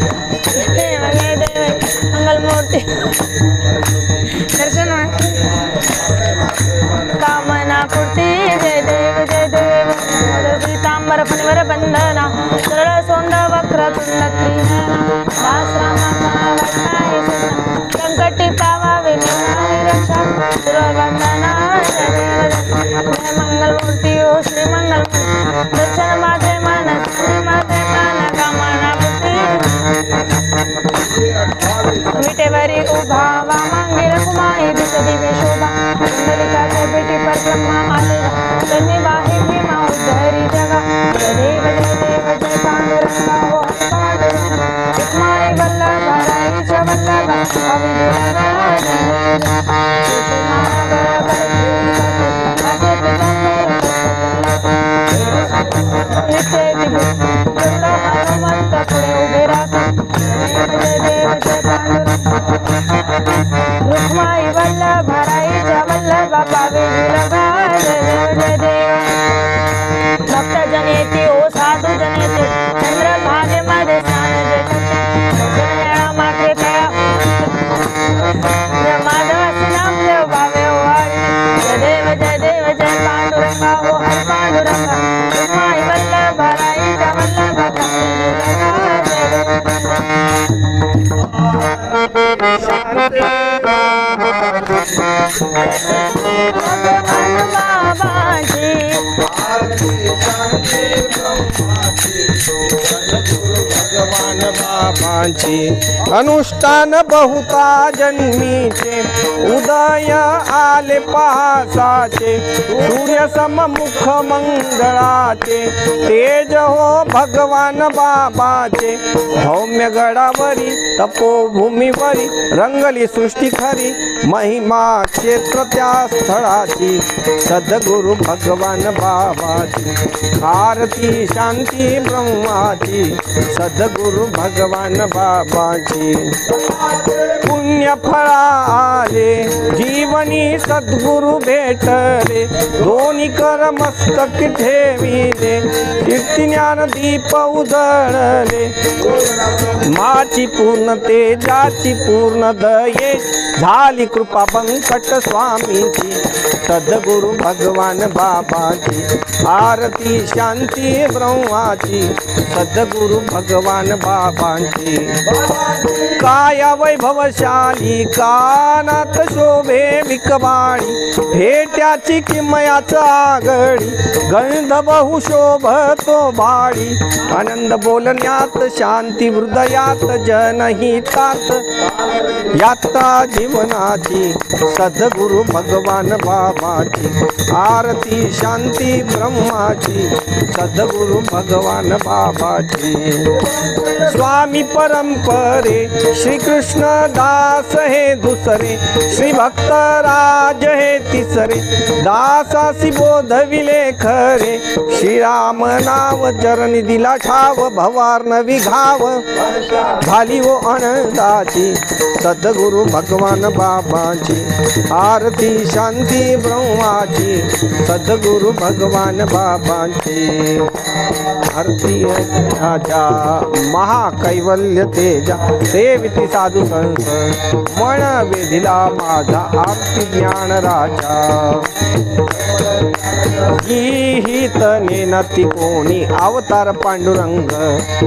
मंगलमूर्ती. दर्शन कामना पूर्ती. जय देव जय देव. पीतांबर फणिवर बंधना, सरळ सोंड वक्र तुंड संकटी पावावे रक्षा सुरवंदना. जय देव जय मंगलमूर्ती हो श्री मंगलमूर्ती. दर्शन माझे मन श्री माझे मन कामना पूर्ती. विटेवरी उभा वामांगी रघुमाई दिस दिव्य शोभा. कुंडलिकाच्या पेटी पर ब्रह्मा आले, त्यांनी वाही भीमा उद्धरी जगा. जय देव जय देव जय पांडुरंगा हो पांडुरंगा. रुक्माई वल्लभ राईच्या वल्लभ हनुमंत पुढे उभे राहा. जय देव जय पांडुरंगा. रुक्माई वल्लभ राईच्या वल्लभ पावे विलगा. जय देव जय देव. भक्त जन येते ओ साधू जन येते, चंद्रभागेमध्ये स्नान जेते. दर्शन मागे तया माधवाचे नाम देव भावे वाळी. जय देव जय देव जय पांडुरंगा हो हर पांडुरंगा. रुक्माई वल्लभ राईच्या वल्लभ पावे विलगा. जय भगवान बाबाजी. भगवान बाबांची अनुष्ठान बहुता जन्मीचे, उदय आले पासाचे. सूर्य सममुख मंगळाचे, तेज हो भगवान बाबाचे. भौम्य गडावरी तपोभूमीवरी, रंगली सृष्टी खरी महिमा क्षेत्र त्या स्थळाची. सद्गुरु भगवान बाबाची आरती शांती ब्रह्माची. सद्गुरु भगवान बाबाची पुण्य फळाले, जीवनी सद्गुरु भेटले. दोन्ही कर मस्तक ठेविले, कीर्ती ज्ञान दीप उजळले. माची पूर्ण तेजाची पूर्ण दये, झाली कृपा बंकट स्वामीची. सद्गुरु भगवान बाबाची आरती शांती ब्रह्माची. सद्गुरु भगवान बाबांची काया वैभवशाली कानात शोभे मिकबाणी भेट्याची किमयाच आगडी गंध बहु शोभतो भाडी आनंद बोलण्यात शांती हृदयात जनहितात यात्रा जीवनाची सद्गुरु भगवान बाबाची आरती शांती ब्रह्माची सद्गुरु भगवान बाबाची स्वामी परंपरे श्री कृष्ण दास हे दुसरे श्री भक्त राज हे तिसरे दासासी बोधविले खरे श्रीराम नाव चरणी दिला ठाव भवार नवी घाव झाली वो आनंदाची सद्गुरु भगवान बाबाची आरती शांती ब्रह्माची सद्गुरु भगवान बाबाची आरती राजा महाकैवल्य तेजा सेविती साधू संत मन वेधिला माझा आरती ज्ञान राजा ही नेनती कोणी अवतार पांडुरंग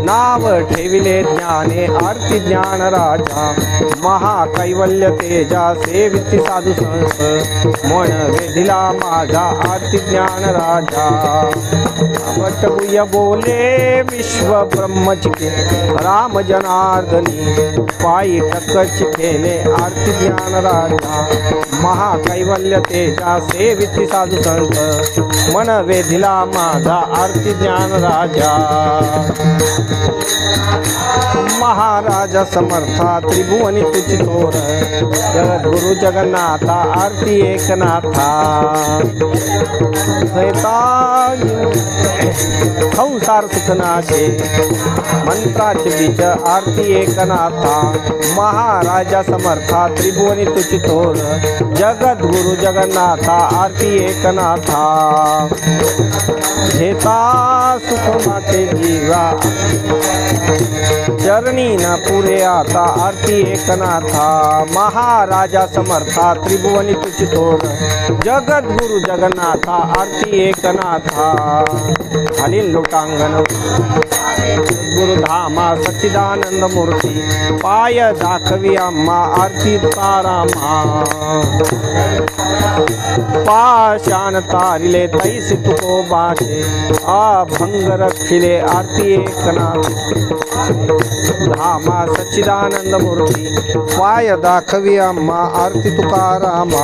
नाव ठेविले ज्ञाने आरती ज्ञान राजा महाकैवल्य तेजा सेविती साधू संत मन वेधिला माझा आरती ज्ञान राजा वटगुह्य बोले विश्व ब्रह्मचिके राम जनार्दनी पायी टकच केले आरती ज्ञान राजा महाकैवल्य तेजा सेविती साधू संत मन वेधिला माझा आरती ज्ञान राजा महाराजा समर्था त्रिभुवनी तुझी थोर जगद्गुरु जगन्नाथा आरती एकनाथा संसार सुखनाशे मंत्राचे बीज आरती एकनाथा महाराजा समर्था त्रिभुवनी तुझी थोर जगद्गुरु जगन्नाथा आरती एकनाथा घेता सुख माते जीवा चरणी न पुरे आता आरती एकनाथा महाराजा समर्था त्रिभुवनी तुझी थोर जगद्गुरु जगन्नाथा आरती एकनाथा खालील लोटांगण गुरुधामा सच्चिदानंद मूर्ती पाय दाखवी आम्हा आरती तारामा पाषाण तारिले तैसी तुको बाशे अभंग रखिले आरती एकनाथ धामा सच्चिदानंद मूर्ती पाय दाखवी आम्हा आरती तुकारामा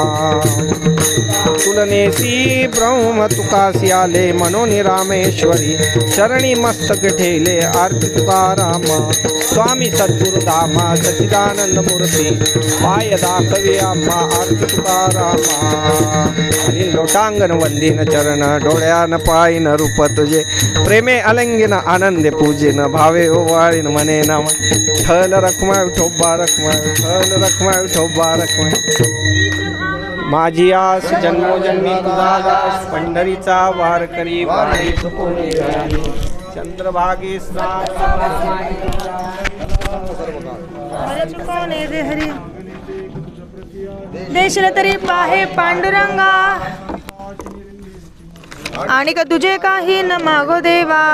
तुलनेसी ब्रह्म तुकासी आले मनोनी रामेश्वरी चरणी मस्तक ठेले आरती तुकारामा स्वामी सद्गुरु धामा सच्चिदानंद मूर्ती पाय दाखवी आम्हा आरती तुकारामा आणि लोटांगण वंदीन चरण डोळ्यान पायीन रूप तुझे प्रेमे अलंगिन आनंदे पूजेन भावे ओवाळीन मने नाम ठल रखमा विठोबा रखमा ठल रखमा विठोबा रखमा माझी आस जन्मोजन्मी तुझा दास पंढरीचा वार करी वारी चुकून चंद्रभागी स्नान दे हरी देशला तरी पाहे पांडुरंगा आणि का तुझे काही न मागो देवा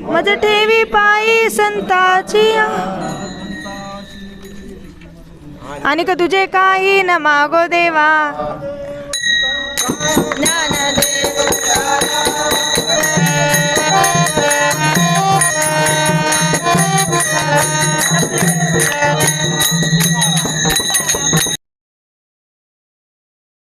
मज ठेवी पायी संताची आणि का तुझे काही न मागो देवा ज्ञान दे